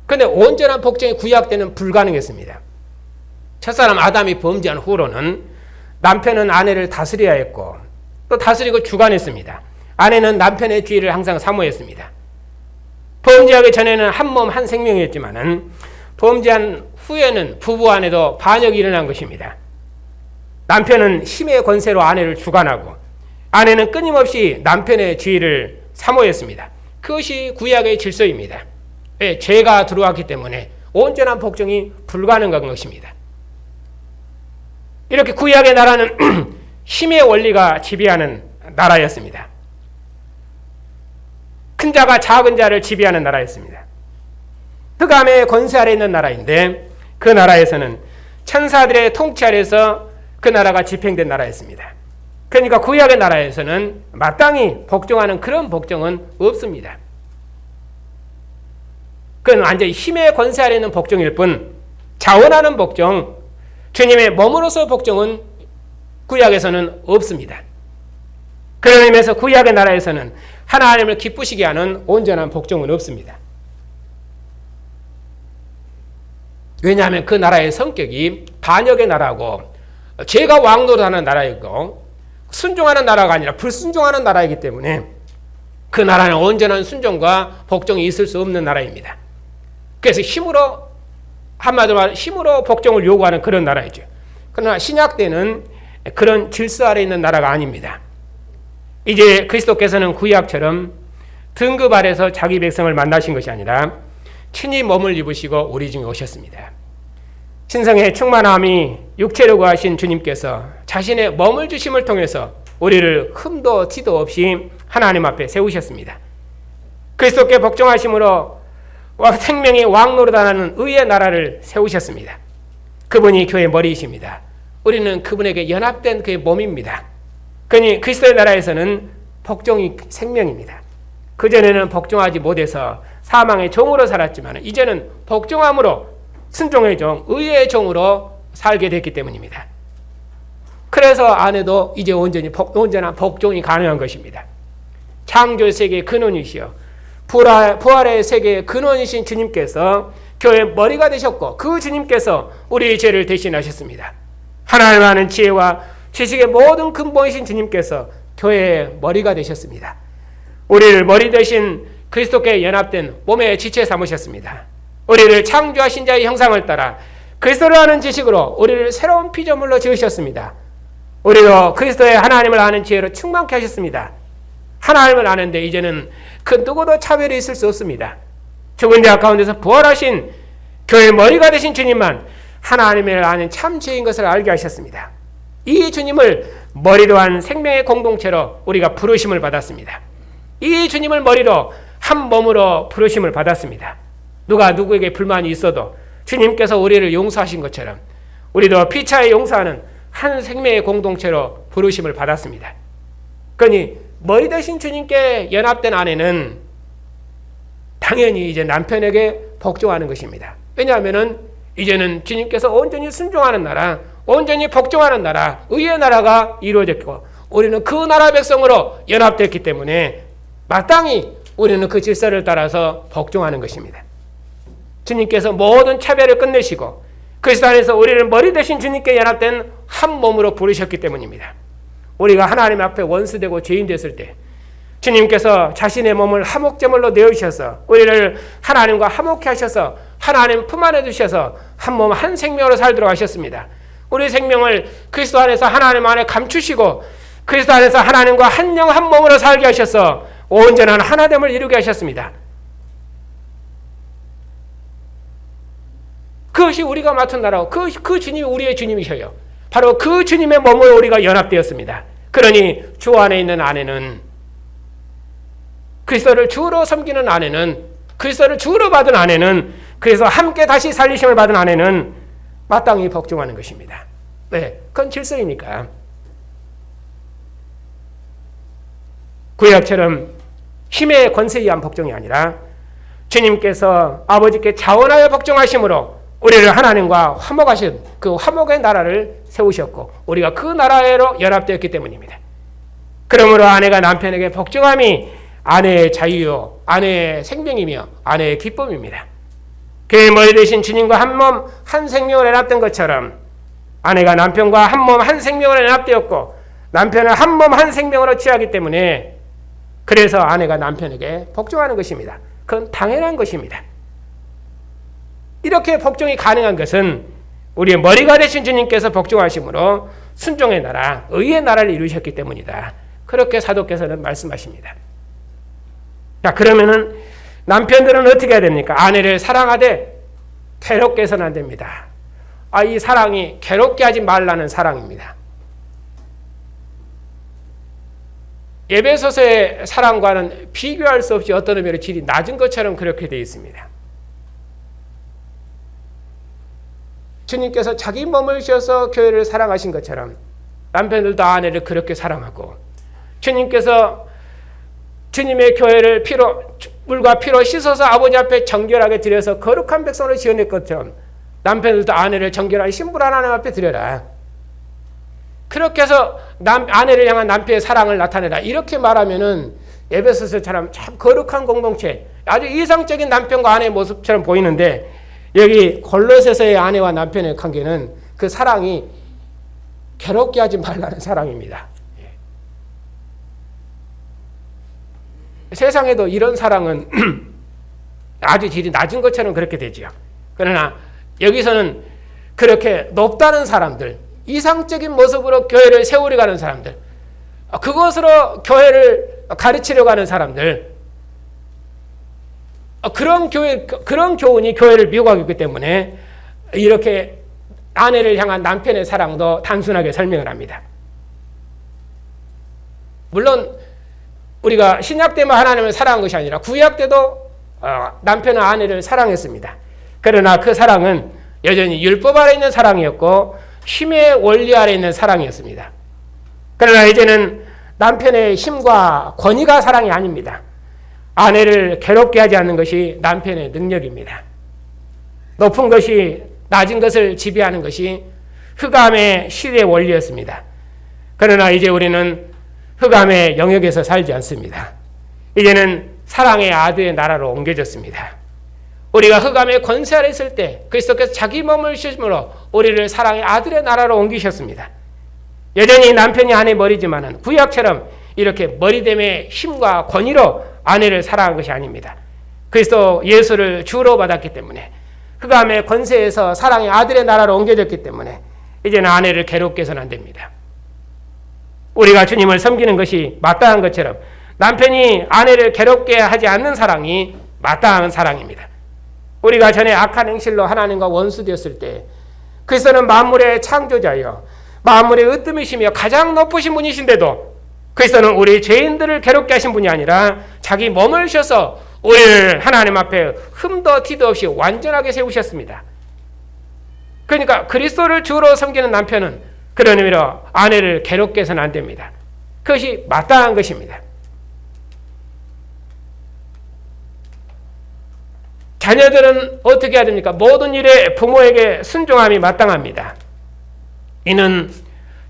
그런데 온전한 복종의 구약 때는 불가능했습니다. 첫사람 아담이 범죄한 후로는 남편은 아내를 다스려야 했고 또 다스리고 주관했습니다. 아내는 남편의 주의를 항상 사모했습니다. 범죄하기 전에는 한 몸 한 생명이었지만은 범죄한 후에는 부부 안에도 반역이 일어난 것입니다. 남편은 힘의 권세로 아내를 주관하고 아내는 끊임없이 남편의 주의를 사모했습니다. 그것이 구약의 질서입니다. 죄가 들어왔기 때문에 온전한 복종이 불가능한 것입니다. 이렇게 구약의 나라는 힘의 원리가 지배하는 나라였습니다. 큰 자가 작은 자를 지배하는 나라였습니다. 흑암의 권세 아래 있는 나라인데 그 나라에서는 천사들의 통치 아래서 그 나라가 집행된 나라였습니다. 그러니까 구약의 나라에서는 마땅히 복종하는 그런 복종은 없습니다. 그건 완전히 힘의 권세 아래 있는 복종일 뿐 자원하는 복종, 주님의 몸으로서 복종은 구약에서는 없습니다. 그런 의미에서 구약의 나라에서는 하나님을 기쁘시게 하는 온전한 복종은 없습니다. 왜냐하면 그 나라의 성격이 반역의 나라고 죄가 왕노릇하는 나라이고 순종하는 나라가 아니라 불순종하는 나라이기 때문에 그 나라는 온전한 순종과 복종이 있을 수 없는 나라입니다. 그래서 한마디로 말하면 힘으로 복종을 요구하는 그런 나라이죠. 그러나 신약 때는 그런 질서 아래 있는 나라가 아닙니다. 이제 그리스도께서는 구약처럼 등급 아래서 자기 백성을 만나신 것이 아니라 친히 몸을 입으시고 우리 중에 오셨습니다. 신성의 충만함이 육체로 구하신 주님께서 자신의 몸을 주심을 통해서 우리를 흠도 티도 없이 하나님 앞에 세우셨습니다. 그리스도께 복종하심으로 생명이 왕노릇하는 의의 나라를 세우셨습니다. 그분이 교회 머리이십니다. 우리는 그분에게 연합된 그의 몸입니다. 그러니 그리스도의 나라에서는 복종이 생명입니다. 그전에는 복종하지 못해서 사망의 종으로 살았지만 이제는 복종함으로 순종의 종, 의의 종으로 살게 됐기 때문입니다. 그래서 아내도 이제 온전한 복종이 가능한 것입니다. 창조 세계의 근원이시여 부활의 세계의 근원이신 주님께서 교회의 머리가 되셨고 그 주님께서 우리의 죄를 대신하셨습니다. 하나님 아는 지혜와 지식의 모든 근본이신 주님께서 교회의 머리가 되셨습니다. 우리를 머리 대신 그리스도께 연합된 몸의 지체 삼으셨습니다. 우리를 창조하신 자의 형상을 따라 그리스도를 아는 지식으로 우리를 새로운 피조물로 지으셨습니다. 우리도 그리스도의 하나님을 아는 지혜로 충만케 하셨습니다. 하나님을 아는데 이제는 그 누구도 차별이 있을 수 없습니다. 죽은 자 가운데서 부활하신 교회의 머리가 되신 주님만 하나님을 아는 참 지혜인 것을 알게 하셨습니다. 이 주님을 머리로 한 생명의 공동체로 우리가 부르심을 받았습니다. 이 주님을 머리로 한 몸으로 부르심을 받았습니다. 누가 누구에게 불만이 있어도 주님께서 우리를 용서하신 것처럼 우리도 피차에 용서하는 한 생명의 공동체로 부르심을 받았습니다. 그러니 머리 대신 주님께 연합된 아내는 당연히 이제 남편에게 복종하는 것입니다. 왜냐하면 이제는 주님께서 온전히 순종하는 나라, 온전히 복종하는 나라, 의의 나라가 이루어졌고 우리는 그 나라 백성으로 연합됐기 때문에 마땅히 우리는 그 질서를 따라서 복종하는 것입니다. 주님께서 모든 차별을 끝내시고 그리스도 안에서 우리를 머리 대신 주님께 연합된 한 몸으로 부르셨기 때문입니다. 우리가 하나님 앞에 원수되고 죄인 됐을 때 주님께서 자신의 몸을 화목제물로 내어주셔서 우리를 하나님과 화목케 하셔서 하나님 품 안에 두셔서 한 몸 한 생명으로 살도록 하셨습니다. 우리 생명을 그리스도 안에서 하나님 안에 감추시고 그리스도 안에서 하나님과 한 영 한 몸으로 살게 하셔서 온전한 하나됨을 이루게 하셨습니다. 그것이 우리가 맡은 나라고 그 주님이 우리의 주님이셔요. 바로 그 주님의 몸으로 우리가 연합되었습니다. 그러니 주 안에 있는 아내는 그리스도를 주로 섬기는 아내는 그리스도를 주로 받은 아내는 그래서 함께 다시 살리심을 받은 아내는 마땅히 복종하는 것입니다. 네, 그건 질서이니까. 구약처럼 힘의 권세에 의한 복종이 아니라 주님께서 아버지께 자원하여 복종하심으로 우리를 하나님과 화목하신 그 화목의 나라를 세우셨고 우리가 그 나라로 연합되었기 때문입니다. 그러므로 아내가 남편에게 복종함이 아내의 자유요 아내의 생명이며 아내의 기쁨입니다. 그의 머리 대신 주님과 한 몸 한 생명을 연합된 것처럼 아내가 남편과 한 몸 한 생명을 연합되었고 남편을 한 몸 한 생명으로 취하기 때문에 그래서 아내가 남편에게 복종하는 것입니다. 그건 당연한 것입니다. 이렇게 복종이 가능한 것은 우리의 머리가 되신 주님께서 복종하심으로 순종의 나라, 의의 나라를 이루셨기 때문이다. 그렇게 사도께서는 말씀하십니다. 자, 그러면은 남편들은 어떻게 해야 됩니까? 아내를 사랑하되 괴롭게 해서는 안 됩니다. 이 사랑이 괴롭게 하지 말라는 사랑입니다. 에베소서의 사랑과는 비교할 수 없이 어떤 의미로 질이 낮은 것처럼 그렇게 되어 있습니다. 주님께서 자기 몸을 주셔서 교회를 사랑하신 것처럼 남편들도 아내를 그렇게 사랑하고 주님께서 주님의 교회를 물과 피로 씻어서 아버지 앞에 정결하게 드려서 거룩한 백성으로 지어낼 것처럼 남편들도 아내를 정결한 신부란 하나님 앞에 드려라. 그렇게 해서 아내를 향한 남편의 사랑을 나타내라. 이렇게 말하면은 에베소서처럼 참 거룩한 공동체, 아주 이상적인 남편과 아내의 모습처럼 보이는데 여기 골로새서의 아내와 남편의 관계는 그 사랑이 괴롭게 하지 말라는 사랑입니다. 세상에도 이런 사랑은 아주 질이 낮은 것처럼 그렇게 되지요. 그러나 여기서는 그렇게 높다는 사람들, 이상적인 모습으로 교회를 세우려 하는 사람들, 그것으로 교회를 가르치려고 하는 사람들, 그런 교훈이 교회를 미혹하고 있기 때문에 이렇게 아내를 향한 남편의 사랑도 단순하게 설명을 합니다. 물론 우리가 신약 때만 하나님을 사랑한 것이 아니라 구약 때도 남편은 아내를 사랑했습니다. 그러나 그 사랑은 여전히 율법 아래 있는 사랑이었고 힘의 원리 아래 있는 사랑이었습니다. 그러나 이제는 남편의 힘과 권위가 사랑이 아닙니다. 아내를 괴롭게 하지 않는 것이 남편의 능력입니다. 높은 것이 낮은 것을 지배하는 것이 흑암의 시대의 원리였습니다. 그러나 이제 우리는 흑암의 영역에서 살지 않습니다. 이제는 사랑의 아들의 나라로 옮겨졌습니다. 우리가 흑암의 권세 아래 있을 때 그리스도께서 자기 몸을 주심으로 우리를 사랑의 아들의 나라로 옮기셨습니다. 여전히 남편이 아내 머리지만은 구약처럼 이렇게 머리됨의 힘과 권위로 아내를 사랑한 것이 아닙니다. 그리스도 예수를 주로 받았기 때문에 흑암의 권세에서 사랑의 아들의 나라로 옮겨졌기 때문에 이제는 아내를 괴롭게 해서는 안 됩니다. 우리가 주님을 섬기는 것이 마땅한 것처럼 남편이 아내를 괴롭게 하지 않는 사랑이 마땅한 사랑입니다. 우리가 전에 악한 행실로 하나님과 원수되었을 때 그리스도는 만물의 창조자여 만물의 으뜸이시며 가장 높으신 분이신데도 그리스도는 우리 죄인들을 괴롭게 하신 분이 아니라 자기 몸을 주셔서 우리를 하나님 앞에 흠도 티도 없이 완전하게 세우셨습니다. 그러니까 그리스도를 주로 섬기는 남편은 그런 의미로 아내를 괴롭게 해서는 안 됩니다. 그것이 마땅한 것입니다. 자녀들은 어떻게 해야 됩니까? 모든 일에 부모에게 순종함이 마땅합니다. 이는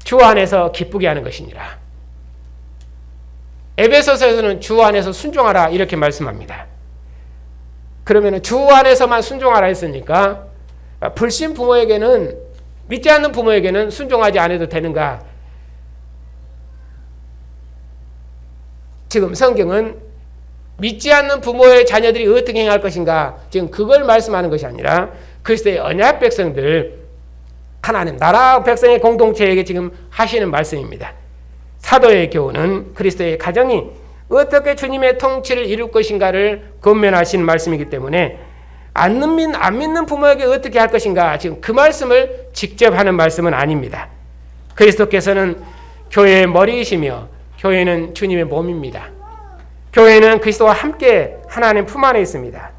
주 안에서 기쁘게 하는 것이니라. 에베소서에서는 주 안에서 순종하라 이렇게 말씀합니다. 그러면 주 안에서만 순종하라 했으니까 불신 부모에게는, 믿지 않는 부모에게는 순종하지 않아도 되는가? 지금 성경은 믿지 않는 부모의 자녀들이 어떻게 행할 것인가, 지금 그걸 말씀하는 것이 아니라 그리스도의 언약 백성들, 하나님 나라 백성의 공동체에게 지금 하시는 말씀입니다. 사도의 교훈은 그리스도의 가정이 어떻게 주님의 통치를 이룰 것인가를 권면하시는 말씀이기 때문에 안 믿는 부모에게 어떻게 할 것인가, 지금 그 말씀을 직접 하는 말씀은 아닙니다. 그리스도께서는 교회의 머리이시며 교회는 주님의 몸입니다. 교회는 그리스도와 함께 하나님 품 안에 있습니다.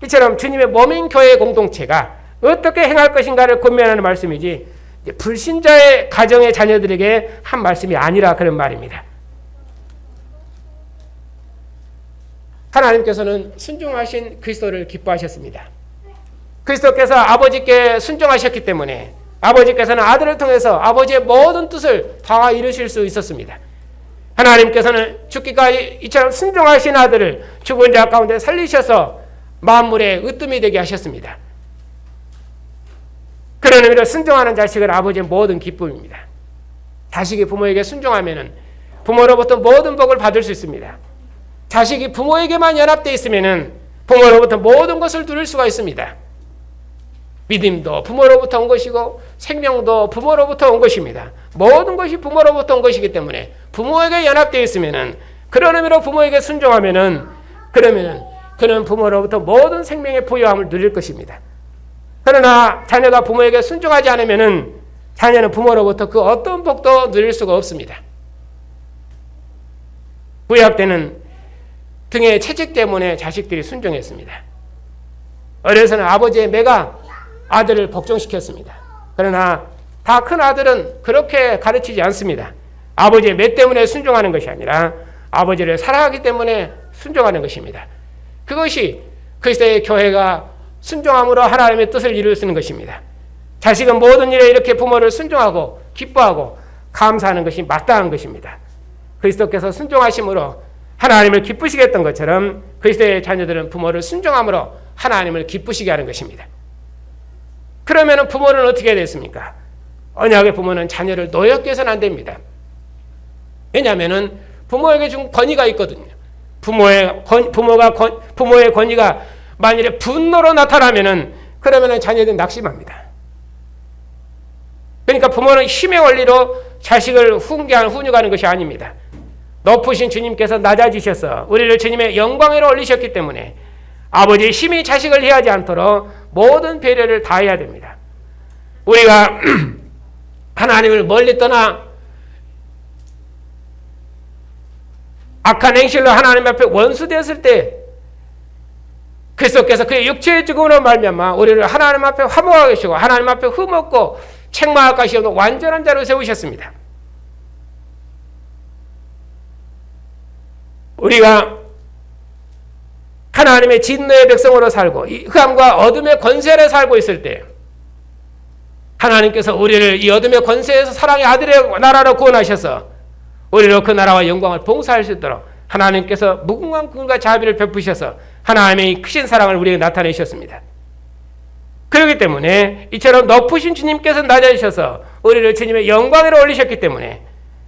이처럼 주님의 몸인 교회의 공동체가 어떻게 행할 것인가를 권면하는 말씀이지 불신자의 가정의 자녀들에게 한 말씀이 아니라 그런 말입니다. 하나님께서는 순종하신 그리스도를 기뻐하셨습니다. 그리스도께서 아버지께 순종하셨기 때문에 아버지께서는 아들을 통해서 아버지의 모든 뜻을 다 이루실 수 있었습니다. 하나님께서는 죽기까지 이처럼 순종하신 아들을 죽은 자 가운데 살리셔서 만물의 으뜸이 되게 하셨습니다. 그런 의미로 순종하는 자식은 아버지의 모든 기쁨입니다. 자식이 부모에게 순종하면 부모로부터 모든 복을 받을 수 있습니다. 자식이 부모에게만 연합되어 있으면 부모로부터 모든 것을 누릴 수가 있습니다. 믿음도 부모로부터 온 것이고 생명도 부모로부터 온 것입니다. 모든 것이 부모로부터 온 것이기 때문에 부모에게 연합되어 있으면, 그런 의미로 부모에게 순종하면 그러면 그는 부모로부터 모든 생명의 부유함을 누릴 것입니다. 그러나 자녀가 부모에게 순종하지 않으면 자녀는 부모로부터 그 어떤 복도 누릴 수가 없습니다. 구약 때는 등의 채찍 때문에 자식들이 순종했습니다. 어려서는 아버지의 매가 아들을 복종시켰습니다. 그러나 다 큰 아들은 그렇게 가르치지 않습니다. 아버지의 매 때문에 순종하는 것이 아니라 아버지를 사랑하기 때문에 순종하는 것입니다. 그것이 그리스도의 교회가 순종함으로 하나님의 뜻을 이룰 수 있는 것입니다. 자식은 모든 일에 이렇게 부모를 순종하고 기뻐하고 감사하는 것이 마땅한 것입니다. 그리스도께서 순종하심으로 하나님을 기쁘시게 했던 것처럼 그리스도의 자녀들은 부모를 순종함으로 하나님을 기쁘시게 하는 것입니다. 그러면 부모는 어떻게 해야 됐습니까? 언약의 부모는 자녀를 노엽게 해서는 안 됩니다. 왜냐하면 부모에게 준 권위가 있거든요. 부모의 권위가 만일에 분노로 나타나면 그러면 자녀들은 낙심합니다. 그러니까 부모는 힘의 원리로 자식을 훈육하는 것이 아닙니다. 높으신 주님께서 낮아지셔서 우리를 주님의 영광으로 올리셨기 때문에 아버지의 힘이 자식을 해하지 않도록 모든 배려를 다해야 됩니다. 우리가 하나님을 멀리 떠나 악한 행실로 하나님 앞에 원수되었을 때 그리스도께서 그의 육체의 죽음으로 말미암아 우리를 하나님 앞에 화목하게 하시고 하나님 앞에 흠없고 책망할 것이 없는 완전한 자로 세우셨습니다. 우리가 하나님의 진노의 백성으로 살고 이 흑암과 어둠의 권세를 살고 있을 때 하나님께서 우리를 이 어둠의 권세에서 사랑의 아들의 나라로 구원하셔서 우리로 그 나라와 영광을 봉사할 수 있도록 하나님께서 무궁한 긍휼과 자비를 베푸셔서 하나님의 크신 사랑을 우리에게 나타내셨습니다. 그렇기 때문에 이처럼 높으신 주님께서 낮아지셔서 우리를 주님의 영광으로 올리셨기 때문에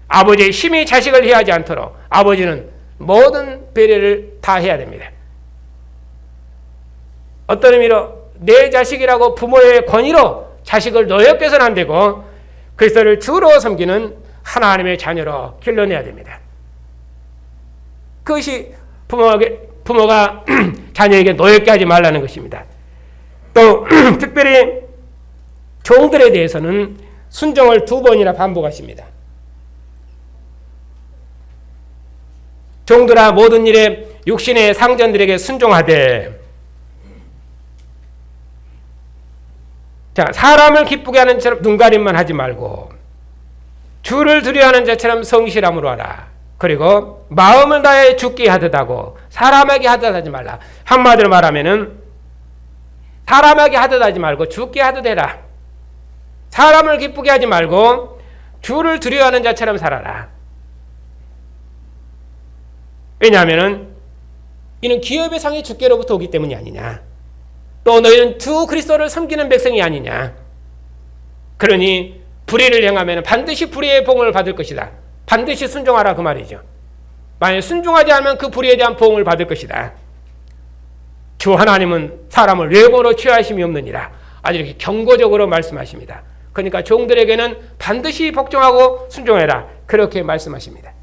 아버지의 힘이 자식을 해하지 않도록 아버지는 모든 배려를 다 해야 됩니다. 어떤 의미로 내 자식이라고 부모의 권위로 자식을 노엽게 해서는 안 되고 그리스도를 주로 섬기는 하나님의 자녀로 길러내야 됩니다. 그것이 부모가 자녀에게 노엽게 하지 말라는 것입니다. 또 특별히 종들에 대해서는 순종을 2번이나 반복하십니다. 종들아 모든 일에 육신의 상전들에게 순종하되. 자, 사람을 기쁘게 하는 자처럼 눈가림만 하지 말고 주를 두려워하는 자처럼 성실함으로 하라. 그리고 마음을 다해 죽게 하듯 하고 사람에게 하듯 하지 말라. 한마디로 말하면은 사람에게 하듯 하지 말고 죽게 하듯 해라. 사람을 기쁘게 하지 말고 주를 두려워하는 자처럼 살아라. 왜냐하면은 이는 기업의 상이 주께로부터 오기 때문이 아니냐. 또 너희는 주 그리스도를 섬기는 백성이 아니냐. 그러니 불의를 행하면 반드시 불의의 봉을 받을 것이다. 반드시 순종하라 그 말이죠. 만약 순종하지 않으면 그 불의에 대한 봉을 받을 것이다. 주 하나님은 사람을 외모로 취하심이 없느니라. 아주 이렇게 경고적으로 말씀하십니다. 그러니까 종들에게는 반드시 복종하고 순종해라. 그렇게 말씀하십니다.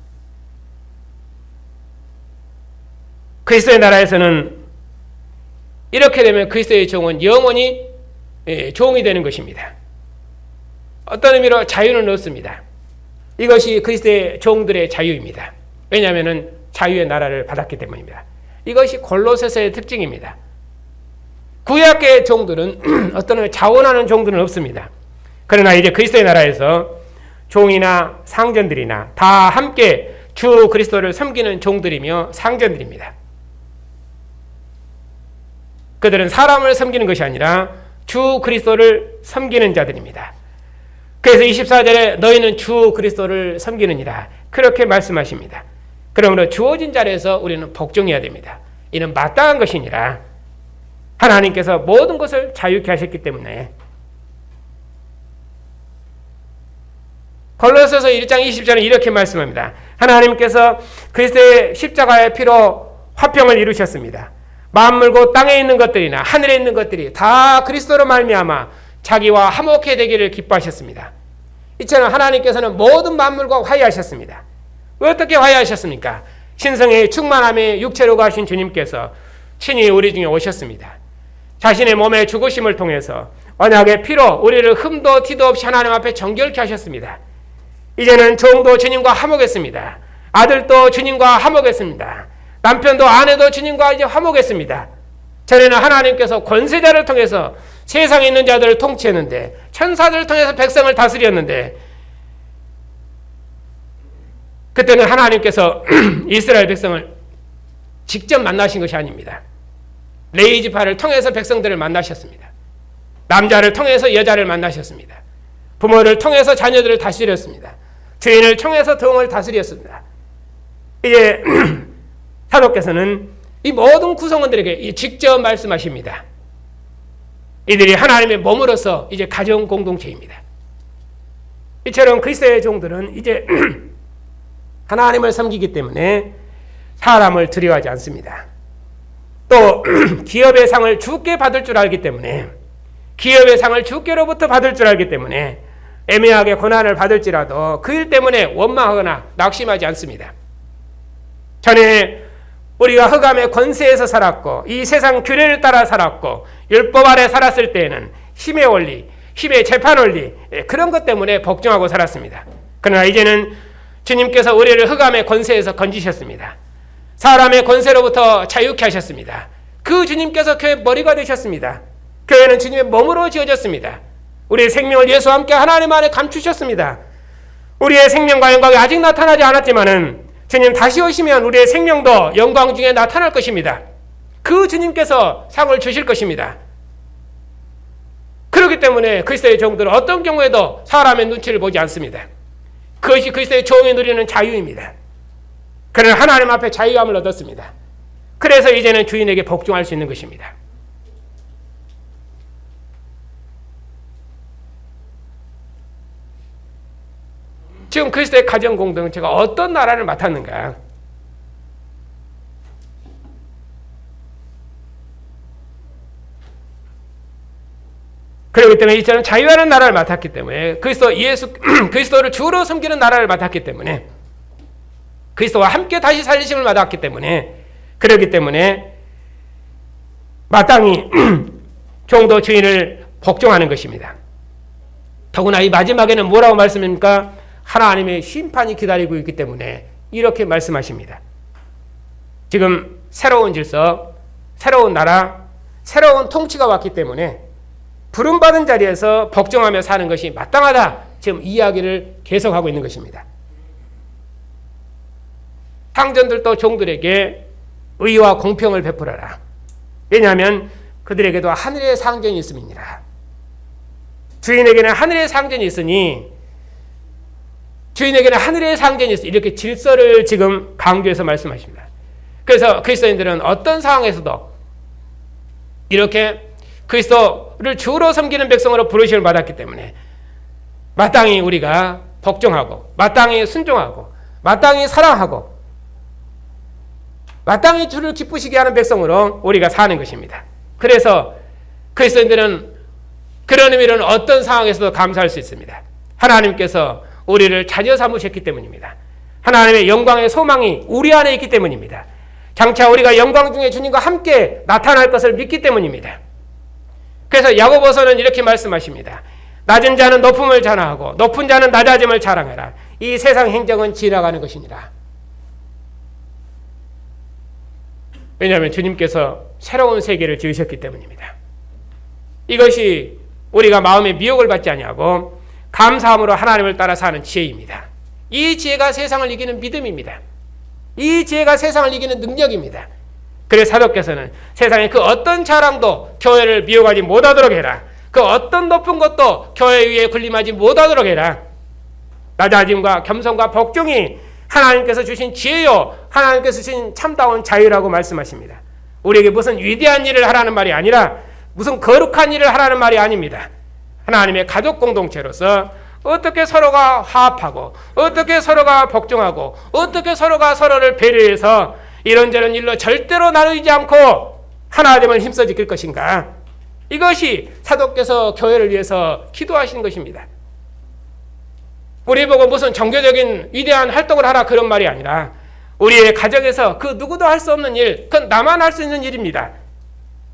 그리스도의 나라에서는 이렇게 되면 그리스도의 종은 영원히 종이 되는 것입니다. 어떤 의미로 자유는 없습니다. 이것이 그리스도의 종들의 자유입니다. 왜냐하면 자유의 나라를 받았기 때문입니다. 이것이 골로새서의 특징입니다. 구약의 종들은 어떤 자원하는 종들은 없습니다. 그러나 이제 그리스도의 나라에서 종이나 상전들이나 다 함께 주 그리스도를 섬기는 종들이며 상전들입니다. 그들은 사람을 섬기는 것이 아니라 주 그리스도를 섬기는 자들입니다. 그래서 24절에 너희는 주 그리스도를 섬기느니라 그렇게 말씀하십니다. 그러므로 주어진 자리에서 우리는 복종해야 됩니다. 이는 마땅한 것이니라. 하나님께서 모든 것을 자유케 하셨기 때문에. 골로새서 1장 20절은 이렇게 말씀합니다. 하나님께서 그리스도의 십자가의 피로 화평을 이루셨습니다. 만물고 땅에 있는 것들이나 하늘에 있는 것들이 다 그리스도로 말미암아 자기와 화목해 되기를 기뻐하셨습니다. 이처럼 하나님께서는 모든 만물과 화해하셨습니다. 어떻게 화해하셨습니까? 신성의 충만함에 육체로 가신 주님께서 친히 우리 중에 오셨습니다. 자신의 몸의 죽으심을 통해서 언약의 피로 우리를 흠도 티도 없이 하나님 앞에 정결케 하셨습니다. 이제는 종도 주님과 화목했습니다. 아들도 주님과 화목했습니다. 남편도 아내도 주님과 이제 화목했습니다. 전에는 하나님께서 권세자를 통해서 세상에 있는 자들을 통치했는데 천사들을 통해서 백성을 다스렸는데 그때는 하나님께서 이스라엘 백성을 직접 만나신 것이 아닙니다. 레위 지파를 통해서 백성들을 만나셨습니다. 남자를 통해서 여자를 만나셨습니다. 부모를 통해서 자녀들을 다스렸습니다. 주인을 통해서 동을 다스렸습니다. 이제 사도께서는 이 모든 구성원들에게 직접 말씀하십니다. 이들이 하나님의 몸으로서 이제 가정 공동체입니다. 이처럼 그리스도의 종들은 이제 하나님을 섬기기 때문에 사람을 두려워하지 않습니다. 또 기업의 상을 주께 받을 줄 알기 때문에 기업의 상을 주께로부터 받을 줄 알기 때문에 애매하게 고난을 받을지라도 그 일 때문에 원망하거나 낙심하지 않습니다. 전에 우리가 흑암의 권세에서 살았고 이 세상 규례를 따라 살았고 율법 아래 살았을 때에는 힘의 원리, 힘의 재판 원리 그런 것 때문에 복종하고 살았습니다. 그러나 이제는 주님께서 우리를 흑암의 권세에서 건지셨습니다. 사람의 권세로부터 자유케 하셨습니다. 그 주님께서 교회 머리가 되셨습니다. 교회는 주님의 몸으로 지어졌습니다. 우리의 생명을 예수와 함께 하나님 안에 감추셨습니다. 우리의 생명과 영광이 아직 나타나지 않았지만은 주님 다시 오시면 우리의 생명도 영광 중에 나타날 것입니다. 그 주님께서 상을 주실 것입니다. 그렇기 때문에 그리스도의 종들은 어떤 경우에도 사람의 눈치를 보지 않습니다. 그것이 그리스도의 종이 누리는 자유입니다. 그는 하나님 앞에 자유함을 얻었습니다. 그래서 이제는 주인에게 복종할 수 있는 것입니다. 지금 그리스도의 가정 공동체가 어떤 나라를 맡았는가? 그렇기 때문에 이제는 자유하는 나라를 맡았기 때문에 그리스도를 주로 섬기는 나라를 맡았기 때문에 그리스도와 함께 다시 살리심을 받았기 때문에 그렇기 때문에 마땅히 종도 주인을 복종하는 것입니다. 더구나 이 마지막에는 뭐라고 말씀입니까? 하나님의 심판이 기다리고 있기 때문에 이렇게 말씀하십니다. 지금 새로운 질서, 새로운 나라, 새로운 통치가 왔기 때문에 부름받은 자리에서 복종하며 사는 것이 마땅하다. 지금 이야기를 계속하고 있는 것입니다. 상전들도 종들에게 의와 공평을 베풀어라. 왜냐하면 그들에게도 하늘의 상전이 있음이니라. 주인에게는 하늘의 상전이 있으니 이렇게 질서를 지금 강조해서 말씀하십니다. 그래서 그리스도인들은 어떤 상황에서도 이렇게 그리스도를 주로 섬기는 백성으로 부르심을 받았기 때문에 마땅히 우리가 복종하고 마땅히 순종하고 마땅히 사랑하고 마땅히 주를 기쁘시게 하는 백성으로 우리가 사는 것입니다. 그래서 그리스도인들은 그런 의미로는 어떤 상황에서도 감사할 수 있습니다. 하나님께서 우리를 자녀 삼으셨기 때문입니다. 하나님의 영광의 소망이 우리 안에 있기 때문입니다. 장차 우리가 영광 중에 주님과 함께 나타날 것을 믿기 때문입니다. 그래서 야고보서는 이렇게 말씀하십니다. 낮은 자는 높음을 자랑하고 높은 자는 낮아짐을 자랑해라. 이 세상 행정은 지나가는 것이니라. 왜냐하면 주님께서 새로운 세계를 지으셨기 때문입니다. 이것이 우리가 마음의 미혹을 받지 아니하고 감사함으로 하나님을 따라 사는 지혜입니다. 이 지혜가 세상을 이기는 믿음입니다. 이 지혜가 세상을 이기는 능력입니다. 그래서 사도께서는 세상의 그 어떤 자랑도 교회를 미혹하지 못하도록 해라. 그 어떤 높은 것도 교회 위에 군림하지 못하도록 해라. 낮아짐과 겸손과 복종이 하나님께서 주신 지혜요, 하나님께서 주신 참다운 자유라고 말씀하십니다. 우리에게 무슨 위대한 일을 하라는 말이 아니라 무슨 거룩한 일을 하라는 말이 아닙니다. 하나님의 가족 공동체로서 어떻게 서로가 화합하고 어떻게 서로가 복종하고 어떻게 서로가 서로를 배려해서 이런저런 일로 절대로 나누지 않고 하나됨을 힘써 지킬 것인가. 이것이 사도께서 교회를 위해서 기도하시는 것입니다. 우리 보고 무슨 종교적인 위대한 활동을 하라 그런 말이 아니라 우리의 가정에서 그 누구도 할 수 없는 일, 그건 나만 할 수 있는 일입니다.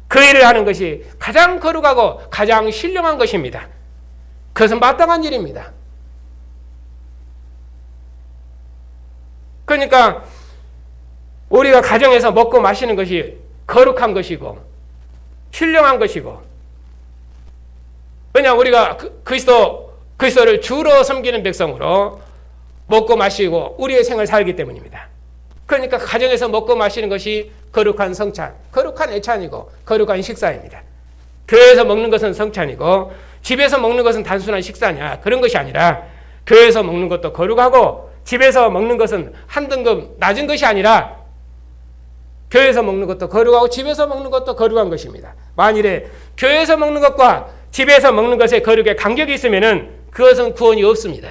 그 일을 하는 것이 가장 거룩하고 가장 신령한 것입니다. 그것은 마땅한 일입니다. 그러니까 우리가 가정에서 먹고 마시는 것이 거룩한 것이고 신령한 것이고, 왜냐 우리가 그리스도를 주로 섬기는 백성으로 먹고 마시고 우리의 생을 살기 때문입니다. 그러니까 가정에서 먹고 마시는 것이 거룩한 성찬, 거룩한 애찬이고 거룩한 식사입니다. 교회에서 먹는 것은 성찬이고 집에서 먹는 것은 단순한 식사냐, 그런 것이 아니라 교회에서 먹는 것도 거룩하고 집에서 먹는 것은 한 등급 낮은 것이 아니라 교회에서 먹는 것도 거룩하고 집에서 먹는 것도 거룩한 것입니다. 만일에 교회에서 먹는 것과 집에서 먹는 것의 거룩에 간격이 있으면은 그것은 구원이 없습니다.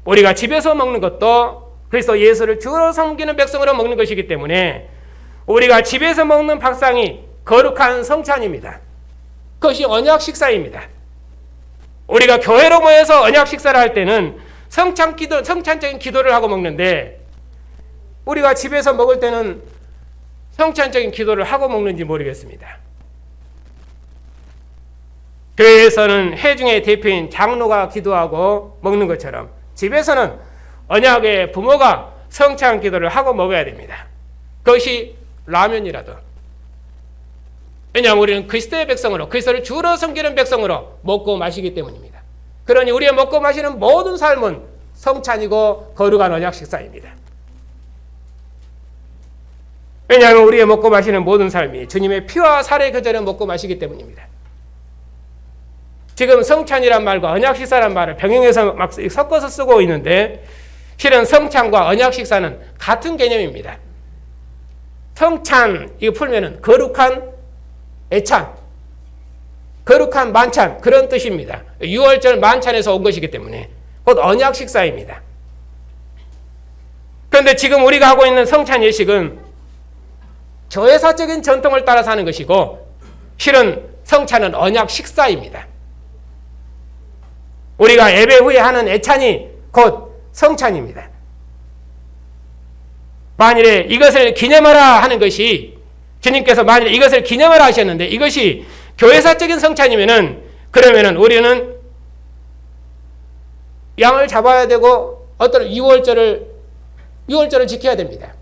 우리가 집에서 먹는 것도 그리스도 예수를 주로 섬기는 백성으로 먹는 것이기 때문에 우리가 집에서 먹는 밥상이 거룩한 성찬입니다. 그것이 언약 식사입니다. 우리가 교회로 모여서 언약 식사를 할 때는 성찬적인 기도를 하고 먹는데 우리가 집에서 먹을 때는 성찬적인 기도를 하고 먹는지 모르겠습니다. 교회에서는 회중의 대표인 장로가 기도하고 먹는 것처럼 집에서는 언약의 부모가 성찬 기도를 하고 먹어야 됩니다. 그것이 라면이라도. 왜냐하면 우리는 그리스도의 백성으로, 그리스도를 주로 섬기는 백성으로 먹고 마시기 때문입니다. 그러니 우리의 먹고 마시는 모든 삶은 성찬이고 거룩한 언약 식사입니다. 왜냐하면 우리의 먹고 마시는 모든 삶이 주님의 피와 살의 교제를 먹고 마시기 때문입니다. 지금 성찬이란 말과 언약 식사란 말을 병행해서 막 섞어서 쓰고 있는데 실은 성찬과 언약 식사는 같은 개념입니다. 성찬 이거 풀면은 거룩한 애찬, 거룩한 만찬 그런 뜻입니다. 6월절 만찬에서 온 것이기 때문에 곧 언약 식사입니다. 그런데 지금 우리가 하고 있는 성찬 예식은 교회사적인 전통을 따라서 하는 것이고 실은 성찬은 언약 식사입니다. 우리가 예배 후에 하는 애찬이 곧 성찬입니다. 만일에 이것을 기념하라 하는 것이 주님께서 만일에 이것을 기념하라 하셨는데 이것이 교회사적인 성찬이면은 그러면은 우리는 양을 잡아야 되고 어떤 2월절을 유월절을 지켜야 됩니다.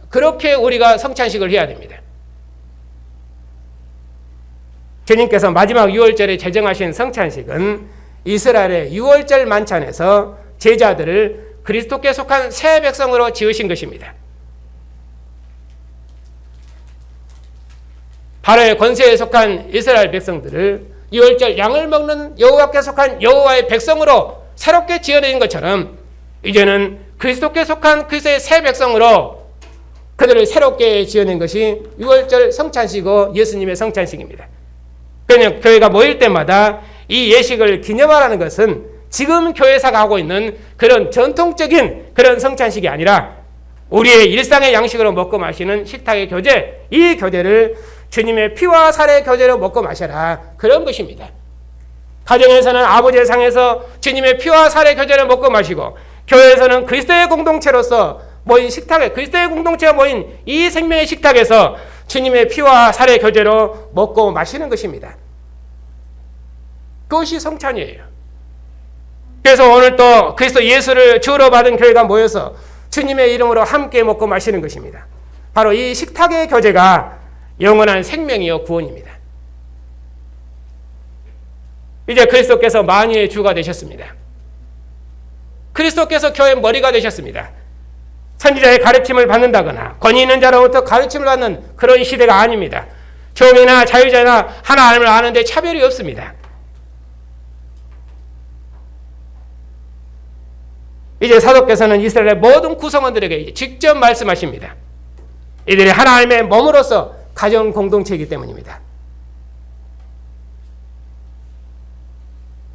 그렇게 우리가 성찬식을 해야 됩니다. 주님께서 마지막 유월절에 제정하신 성찬식은 이스라엘의 유월절 만찬에서 제자들을 그리스도께 속한 새 백성으로 지으신 것입니다. 바로의 권세에 속한 이스라엘 백성들을 유월절 양을 먹는 여호와께 속한 여호와의 백성으로 새롭게 지어낸 것처럼 이제는 그리스도께 속한 그리스도의 새 백성으로 그들을 새롭게 지어낸 것이 유월절 성찬식이고 예수님의 성찬식입니다. 그냥 교회가 모일 때마다 이 예식을 기념하라는 것은 지금 교회사가 하고 있는 그런 전통적인 그런 성찬식이 아니라 우리의 일상의 양식으로 먹고 마시는 식탁의 교제, 이 교제를 주님의 피와 살의 교제로 먹고 마셔라, 그런 것입니다. 가정에서는 아버지의 상에서 주님의 피와 살의 교제를 먹고 마시고, 교회에서는 그리스도의 공동체로서 모인 식탁에, 그리스도의 공동체가 모인 이 생명의 식탁에서 주님의 피와 살의 교제로 먹고 마시는 것입니다. 그것이 성찬이에요. 그래서 오늘 또 그리스도 예수를 주로 받은 교회가 모여서 주님의 이름으로 함께 먹고 마시는 것입니다. 바로 이 식탁의 교제가 영원한 생명이요 구원입니다. 이제 그리스도께서 만유의 주가 되셨습니다. 그리스도께서 교회의 머리가 되셨습니다. 선지자의 가르침을 받는다거나 권위 있는 자로부터 가르침을 받는 그런 시대가 아닙니다. 종이나 자유자나 하나님을 아는데 차별이 없습니다. 이제 사도께서는 이스라엘의 모든 구성원들에게 직접 말씀하십니다. 이들이 하나님의 몸으로서 가정 공동체이기 때문입니다.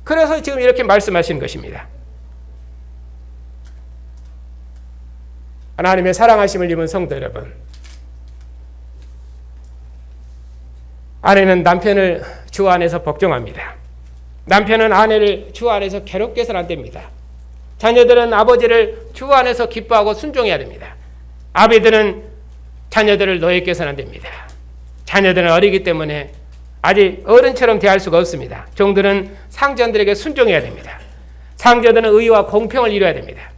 그래서 지금 이렇게 말씀하시는 것입니다. 하나님의 사랑하심을 입은 성도 여러분, 아내는 남편을 주 안에서 복종합니다. 남편은 아내를 주 안에서 괴롭게 해서는 안 됩니다. 자녀들은 아버지를 주 안에서 기뻐하고 순종해야 됩니다. 아비들은 자녀들을 노예께 해서는 안 됩니다. 자녀들은 어리기 때문에 아직 어른처럼 대할 수가 없습니다. 종들은 상전들에게 순종해야 됩니다. 상전들은 의와 공평을 이루어야 됩니다.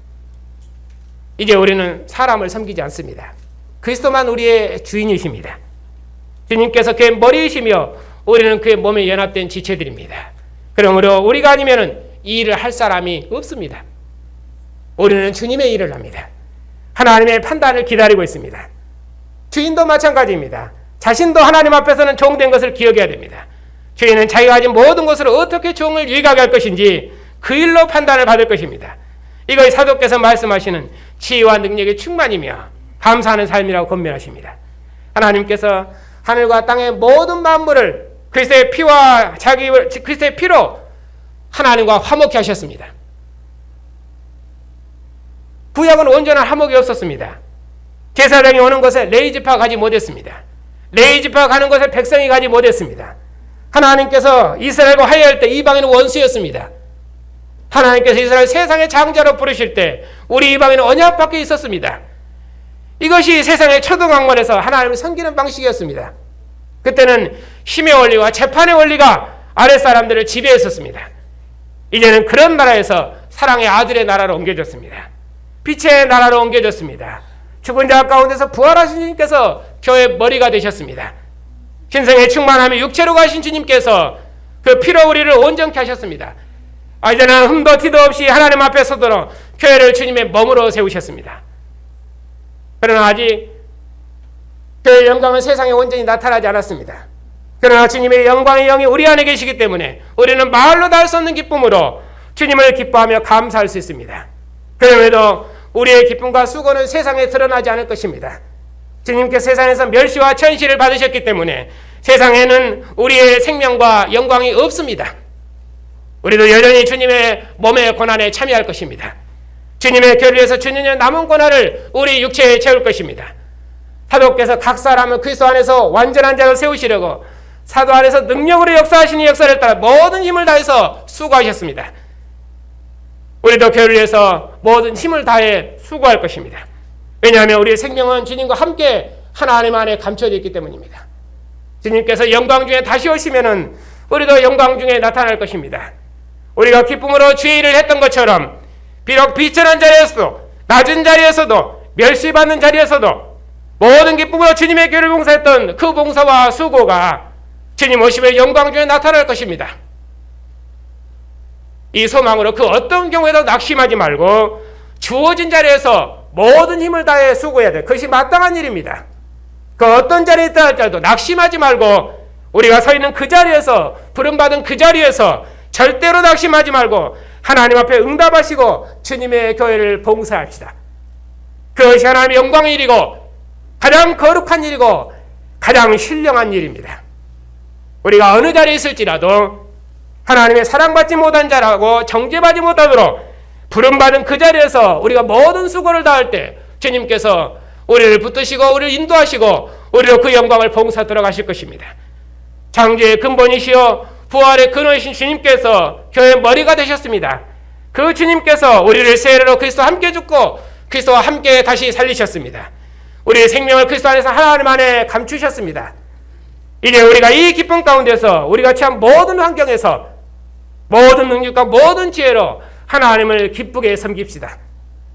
이제 우리는 사람을 섬기지 않습니다. 그리스도만 우리의 주인이십니다. 주님께서 그의 머리이시며 우리는 그의 몸에 연합된 지체들입니다. 그러므로 우리가 아니면 이 일을 할 사람이 없습니다. 우리는 주님의 일을 합니다. 하나님의 판단을 기다리고 있습니다. 주인도 마찬가지입니다. 자신도 하나님 앞에서는 종된 것을 기억해야 됩니다. 주인은 자기가 가진 모든 것을 어떻게 종을 유익하게 할 것인지 그 일로 판단을 받을 것입니다. 이것이 사도께서 말씀하시는 지혜와 능력의 충만이며 감사하는 삶이라고 권면하십니다. 하나님께서 하늘과 땅의 모든 만물을 그리스도의 피와 그리스도의 피로 하나님과 화목케 하셨습니다. 구약은 온전한 화목이 없었습니다. 제사장이 오는 곳에 레위지파가 가지 못했습니다. 레위지파가 가는 곳에 백성이 가지 못했습니다. 하나님께서 이스라엘과 화해할 때 이방인은 원수였습니다. 하나님께서 이스라엘 세상의 장자로 부르실 때 우리 이방인은 언약 밖에 있었습니다. 이것이 세상의 초등학문에서 하나님을 섬기는 방식이었습니다. 그때는 힘의 원리와 재판의 원리가 아랫사람들을 지배했었습니다. 이제는 그런 나라에서 사랑의 아들의 나라로 옮겨졌습니다. 빛의 나라로 옮겨졌습니다. 죽은 자 가운데서 부활하신 주님께서 교회의 머리가 되셨습니다. 신성의 충만함이 육체로 가신 주님께서 그 피로 우리를 온전케 하셨습니다. 이제는 흠도 티도 없이 하나님 앞에 서도록 교회를 주님의 몸으로 세우셨습니다. 그러나 아직 교회의 영광은 세상에 온전히 나타나지 않았습니다. 그러나 주님의 영광의 영이 우리 안에 계시기 때문에 우리는 말로 다 할 수 없는 기쁨으로 주님을 기뻐하며 감사할 수 있습니다. 그럼에도 우리의 기쁨과 수고는 세상에 드러나지 않을 것입니다. 주님께서 세상에서 멸시와 천시를 받으셨기 때문에 세상에는 우리의 생명과 영광이 없습니다. 우리도 여전히 주님의 몸의 고난에 참여할 것입니다. 주님의 교회를 위해서 주님의 남은 고난을 우리 육체에 채울 것입니다. 사도께서 각 사람은 그리스도 안에서 완전한 자를 세우시려고 사도 안에서 능력으로 역사하시는 역사를 따라 모든 힘을 다해서 수고하셨습니다. 우리도 교회를 위해서 모든 힘을 다해 수고할 것입니다. 왜냐하면 우리의 생명은 주님과 함께 하나님 안에 감춰져 있기 때문입니다. 주님께서 영광 중에 다시 오시면은 우리도 영광 중에 나타날 것입니다. 우리가 기쁨으로 주의 일을 했던 것처럼 비록 비천한 자리에서도 낮은 자리에서도 멸시받는 자리에서도 모든 기쁨으로 주님의 교회를 봉사했던 그 봉사와 수고가 주님 오심의 영광 중에 나타날 것입니다. 이 소망으로 그 어떤 경우에도 낙심하지 말고 주어진 자리에서 모든 힘을 다해 수고해야 돼. 그것이 마땅한 일입니다. 그 어떤 자리에 있다 할지라도 낙심하지 말고 우리가 서 있는 그 자리에서, 부름받은 그 자리에서 절대로 낙심하지 말고 하나님 앞에 응답하시고 주님의 교회를 봉사합시다. 그것이 하나님의 영광의 일이고 가장 거룩한 일이고 가장 신령한 일입니다. 우리가 어느 자리에 있을지라도 하나님의 사랑받지 못한 자라고 정죄받지 못하도록 부름받은 그 자리에서 우리가 모든 수고를 다할 때 주님께서 우리를 붙드시고 우리를 인도하시고 우리로 그 영광을 봉사하도록 하실 것입니다. 창조의 근본이시여 부활의 근원이신 주님께서 교회의 머리가 되셨습니다. 그 주님께서 우리를 세례로 그리스도와 함께 죽고 그리스도와 함께 다시 살리셨습니다. 우리의 생명을 그리스도 안에서 하나님 안에 감추셨습니다. 이제 우리가 이 기쁨 가운데서 우리가 처한 모든 환경에서 모든 능력과 모든 지혜로 하나님을 기쁘게 섬깁시다.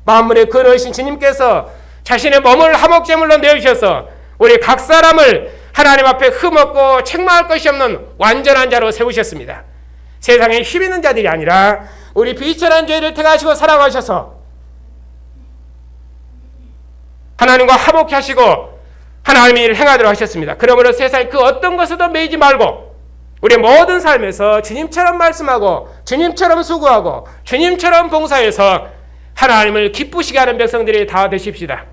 만물의 근원이신 주님께서 자신의 몸을 화목제물로 내주셔서 우리 각 사람을 하나님 앞에 흠없고 책망할 것이 없는 완전한 자로 세우셨습니다. 세상에 힘 있는 자들이 아니라 우리 비천한 죄를 택하시고 사랑하셔서 하나님과 화목케 하시고 하나님의 일을 행하도록 하셨습니다. 그러므로 세상에 그 어떤 것에도 매이지 말고 우리 모든 삶에서 주님처럼 말씀하고 주님처럼 수고하고 주님처럼 봉사해서 하나님을 기쁘시게 하는 백성들이 다 되십시다.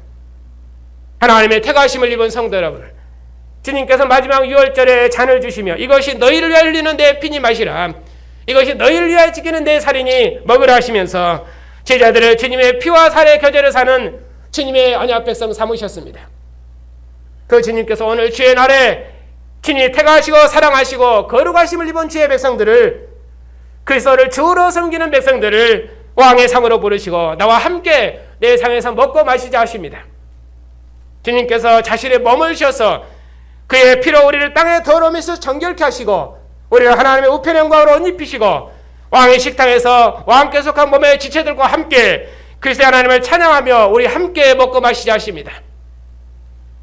하나님의 택하심을 입은 성도 여러분, 주님께서 마지막 6월절에 잔을 주시며 이것이 너희를 위하여 흘리는 내 피니 마시라, 이것이 너희를 위하여 지키는 내 살이니 먹으라 하시면서 제자들을 주님의 피와 살의 교제를 사는 주님의 언약 백성 삼으셨습니다. 그 주님께서 오늘 주의 날에 친히 택하시고 사랑하시고 거룩하심을 입은 주의 백성들을, 그리스도를 주로 섬기는 백성들을 왕의 상으로 부르시고 나와 함께 내 상에서 먹고 마시자 하십니다. 주님께서 자신의 몸을 주셔서 그의 피로 우리를 땅의 더러움에서 정결케 하시고 우리를 하나님의 우편의 영광으로 옷 입히시고 왕의 식탁에서 왕께 속한 몸의 지체들과 함께 그리스도의 하나님을 찬양하며 우리 함께 먹고 마시자 하십니다.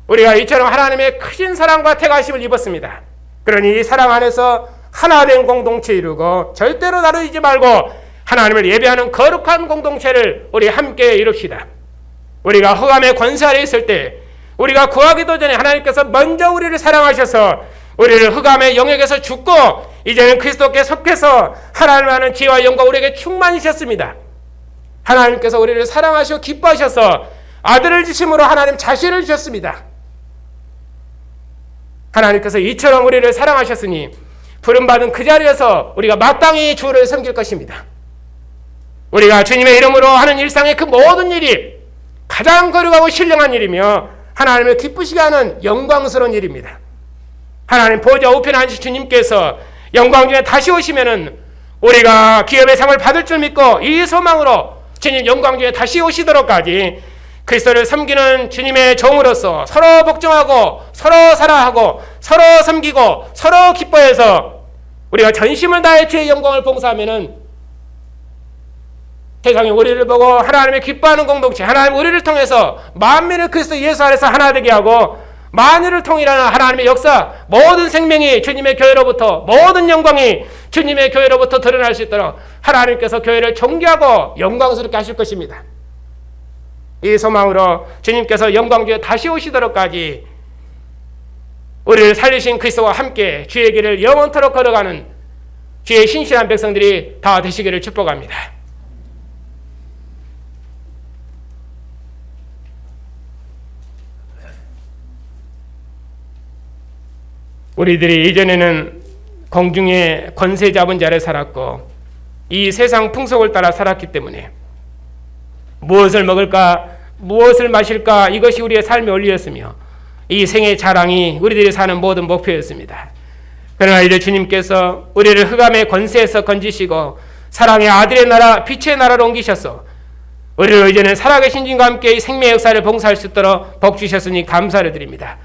우리가 이처럼 하나님의 크신 사랑과 택하심을 입었습니다. 그러니 이 사랑 안에서 하나된 공동체 이루고 절대로 나누지 말고 하나님을 예배하는 거룩한 공동체를 우리 함께 이룹시다. 우리가 흑암의 권세 아래 있을 때 우리가 구하기도 전에 하나님께서 먼저 우리를 사랑하셔서 우리를 흑암의 영역에서 죽고 이제는 그리스도께 속해서 하나님을 아는 지혜와 영광 우리에게 충만이셨습니다. 하나님께서 우리를 사랑하시고 기뻐하셔서 아들을 주심으로 하나님 자신을 주셨습니다. 하나님께서 이처럼 우리를 사랑하셨으니 부름받은 그 자리에서 우리가 마땅히 주를 섬길 것입니다. 우리가 주님의 이름으로 하는 일상의 그 모든 일이 가장 거룩하고 신령한 일이며 하나님을 기쁘시게 하는 영광스러운 일입니다. 하나님 보좌 우편에 앉으신 주님께서 영광 중에 다시 오시면은 우리가 기업의 상을 받을 줄 믿고 이 소망으로 주님 영광 중에 다시 오시도록까지 그리스도를 섬기는 주님의 종으로서 서로 복종하고 서로 사랑하고 서로 섬기고 서로 기뻐해서 우리가 전심을 다해 주의 영광을 봉사하면은 세상이 우리를 보고 하나님의 기뻐하는 공동체, 하나님 우리를 통해서 만민을 그리스도 예수 안에서 하나 되게 하고 만유를 통일하는 하나님의 역사, 모든 생명이 주님의 교회로부터, 모든 영광이 주님의 교회로부터 드러날 수 있도록 하나님께서 교회를 존귀하고 영광스럽게 하실 것입니다. 이 소망으로 주님께서 영광 중에 다시 오시도록까지 우리를 살리신 그리스도와 함께 주의 길을 영원토록 걸어가는 주의 신실한 백성들이 다 되시기를 축복합니다. 우리들이 이전에는 공중의 권세 잡은 자를 살았고 이 세상 풍속을 따라 살았기 때문에 무엇을 먹을까, 무엇을 마실까, 이것이 우리의 삶의 원리였으며 이 생의 자랑이 우리들이 사는 모든 목표였습니다. 그러나 이제 주님께서 우리를 흑암의 권세에서 건지시고 사랑의 아들의 나라, 빛의 나라로 옮기셔서 우리를 이제는 살아계신 주님과 함께 이 생명의 역사를 봉사할 수 있도록 복 주셨으니 감사를 드립니다.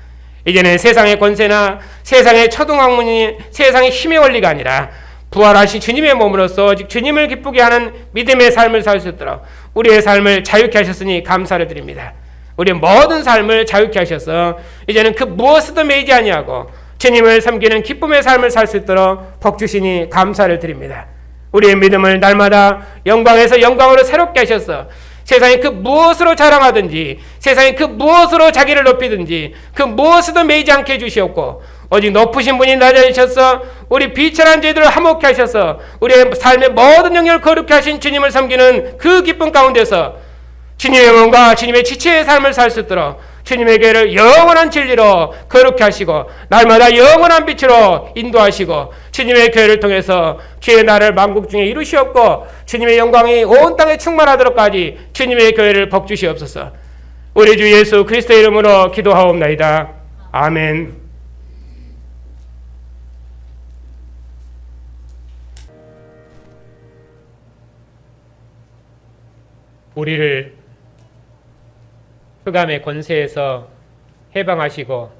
이제는 세상의 권세나 세상의 초등학문이 세상의 힘의 원리가 아니라 부활하신 주님의 몸으로서 오직 주님을 기쁘게 하는 믿음의 삶을 살 수 있도록 우리의 삶을 자유케 하셨으니 감사를 드립니다. 우리의 모든 삶을 자유케 하셔서 이제는 그 무엇에도 매이지 아니하고 주님을 섬기는 기쁨의 삶을 살 수 있도록 복 주시니 감사를 드립니다. 우리의 믿음을 날마다 영광에서 영광으로 새롭게 하셔서 세상에 그 무엇으로 자랑하든지, 세상에 그 무엇으로 자기를 높이든지, 그 무엇에도 매이지 않게 해주시옵고, 오직 높으신 분이 낮아지셔서 우리 비천한 죄들을 화목케 하셔서 우리의 삶의 모든 영역을 거룩케 하신 주님을 섬기는 그 기쁨 가운데서 주님의 몸과 주님의 지체의 삶을 살 수 있도록 주님의 교회를 영원한 진리로 거룩케 하시고 날마다 영원한 빛으로 인도하시고 주님의 교회를 통해서 주의 나라를 만국 중에 이루시옵고 주님의 영광이 온 땅에 충만하도록까지 주님의 교회를 복주시옵소서. 우리 주 예수 그리스도의 이름으로 기도하옵나이다. 아멘. 우리를 흑암의 권세에서 해방하시고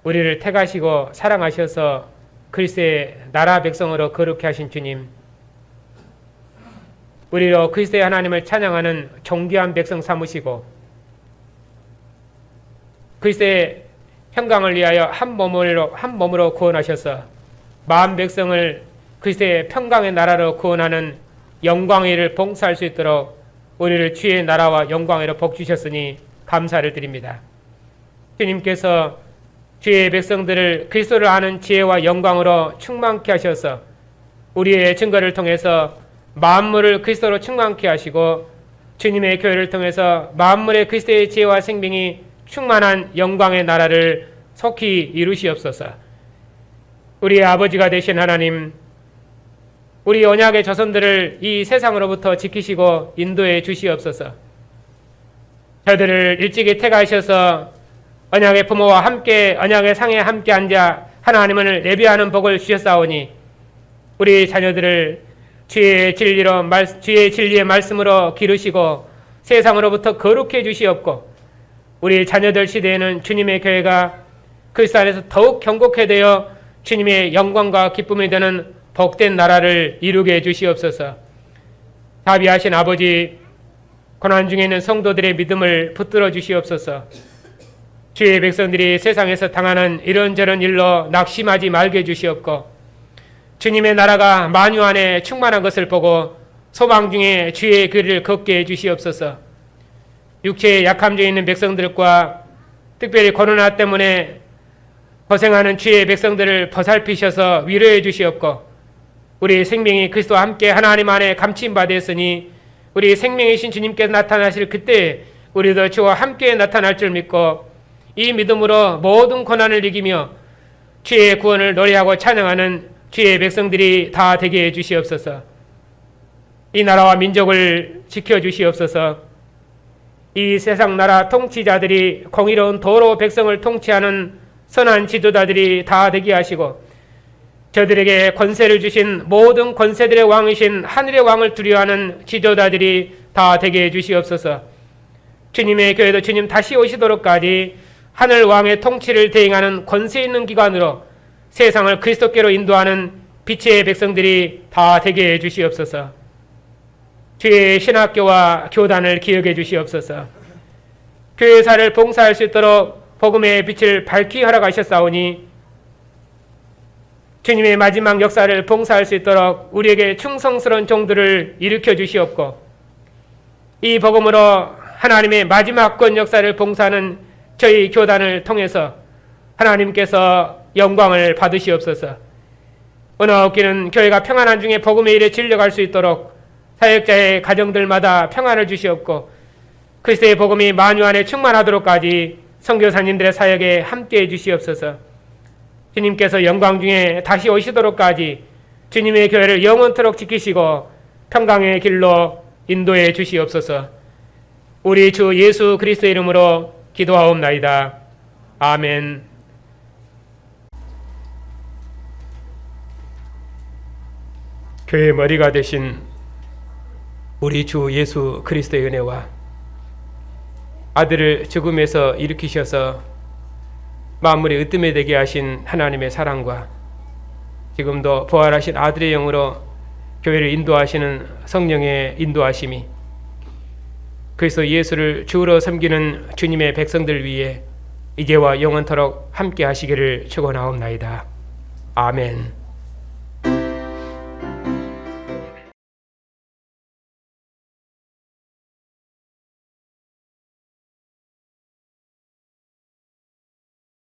우리를 택하시고 사랑하셔서 그리스도의 나라 백성으로 거룩케 하신 주님, 우리로 그리스도의 하나님을 찬양하는 존귀한 백성 삼으시고 그리스도의 평강을 위하여 한 몸으로 구원하셔서 마음 백성을 그리스도의 평강의 나라로 구원하는 영광의 일을 봉사할 수 있도록 우리를 주의 나라와 영광으로 복주셨으니 감사를 드립니다. 주님께서 주의 백성들을 그리스도를 아는 지혜와 영광으로 충만케 하셔서 우리의 증거를 통해서 만물을 그리스도로 충만케 하시고 주님의 교회를 통해서 만물의 그리스도의 지혜와 생명이 충만한 영광의 나라를 속히 이루시옵소서. 우리의 아버지가 되신 하나님, 우리 언약의 자손들을 이 세상으로부터 지키시고 인도해 주시옵소서. 저들을 일찍이 택하셔서 언약의 부모와 함께 언약의 상에 함께 앉아 하나님을 예배하는 복을 주셨사오니 우리 자녀들을 주의 진리의 말씀으로 기르시고 세상으로부터 거룩해 주시옵고 우리 자녀들 시대에는 주님의 교회가 그리스도 안에서 더욱 경고케 되어 주님의 영광과 기쁨이 되는 복된 나라를 이루게 해주시옵소서. 자비하신 아버지, 고난 중에 있는 성도들의 믿음을 붙들어 주시옵소서. 주의 백성들이 세상에서 당하는 이런저런 일로 낙심하지 말게 해주시옵고 주님의 나라가 만유 안에 충만한 것을 보고 소망 중에 주의 길을 걷게 해주시옵소서. 육체의 약함 중에 있는 백성들과 특별히 코로나 때문에 고생하는 주의 백성들을 보살피셔서 위로해 주시옵고 우리 생명이 그리스도와 함께 하나님 안에 감침받았으니 우리 생명이신 주님께서 나타나실 그때 우리도 주와 함께 나타날 줄 믿고 이 믿음으로 모든 고난을 이기며 주의 구원을 노래하고 찬양하는 주의 백성들이 다 되게 해주시옵소서. 이 나라와 민족을 지켜주시옵소서. 이 세상 나라 통치자들이 공의로운 도로 백성을 통치하는 선한 지도자들이 다 되게 하시고 저들에게 권세를 주신 모든 권세들의 왕이신 하늘의 왕을 두려워하는 지도자들이 다 되게 해주시옵소서. 주님의 교회도 주님 다시 오시도록까지 하늘 왕의 통치를 대행하는 권세 있는 기관으로 세상을 그리스도께로 인도하는 빛의 백성들이 다 되게 해주시옵소서. 주의 신학교와 교단을 기억해 주시옵소서. 교회사를 봉사할 수 있도록 복음의 빛을 밝히 허락하셨사오니 주님의 마지막 역사를 봉사할 수 있도록 우리에게 충성스러운 종들을 일으켜 주시옵고 이 복음으로 하나님의 마지막 권 역사를 봉사하는 저희 교단을 통해서 하나님께서 영광을 받으시옵소서. 어느 없기는 교회가 평안한 중에 복음의 일에 진력할 수 있도록 사역자의 가정들마다 평안을 주시옵고 그리스도의 복음이 만유 안에 충만하도록까지 선교사님들의 사역에 함께해 주시옵소서. 주님께서 영광 중에 다시 오시도록까지 주님의 교회를 영원토록 지키시고 평강의 길로 인도해 주시옵소서. 우리 주 예수 그리스도의 이름으로 기도하옵나이다. 아멘. 교회의 머리가 되신 우리 주 예수 그리스도의 은혜와 아들을 죽음에서 일으키셔서 만물이 으뜸에 되게 하신 하나님의 사랑과 지금도 부활하신 아들의 영으로 교회를 인도하시는 성령의 인도하심이 그리스도 예수를 주로 섬기는 주님의 백성들 위해 이제와 영원토록 함께 하시기를 축원하옵나이다. 아멘.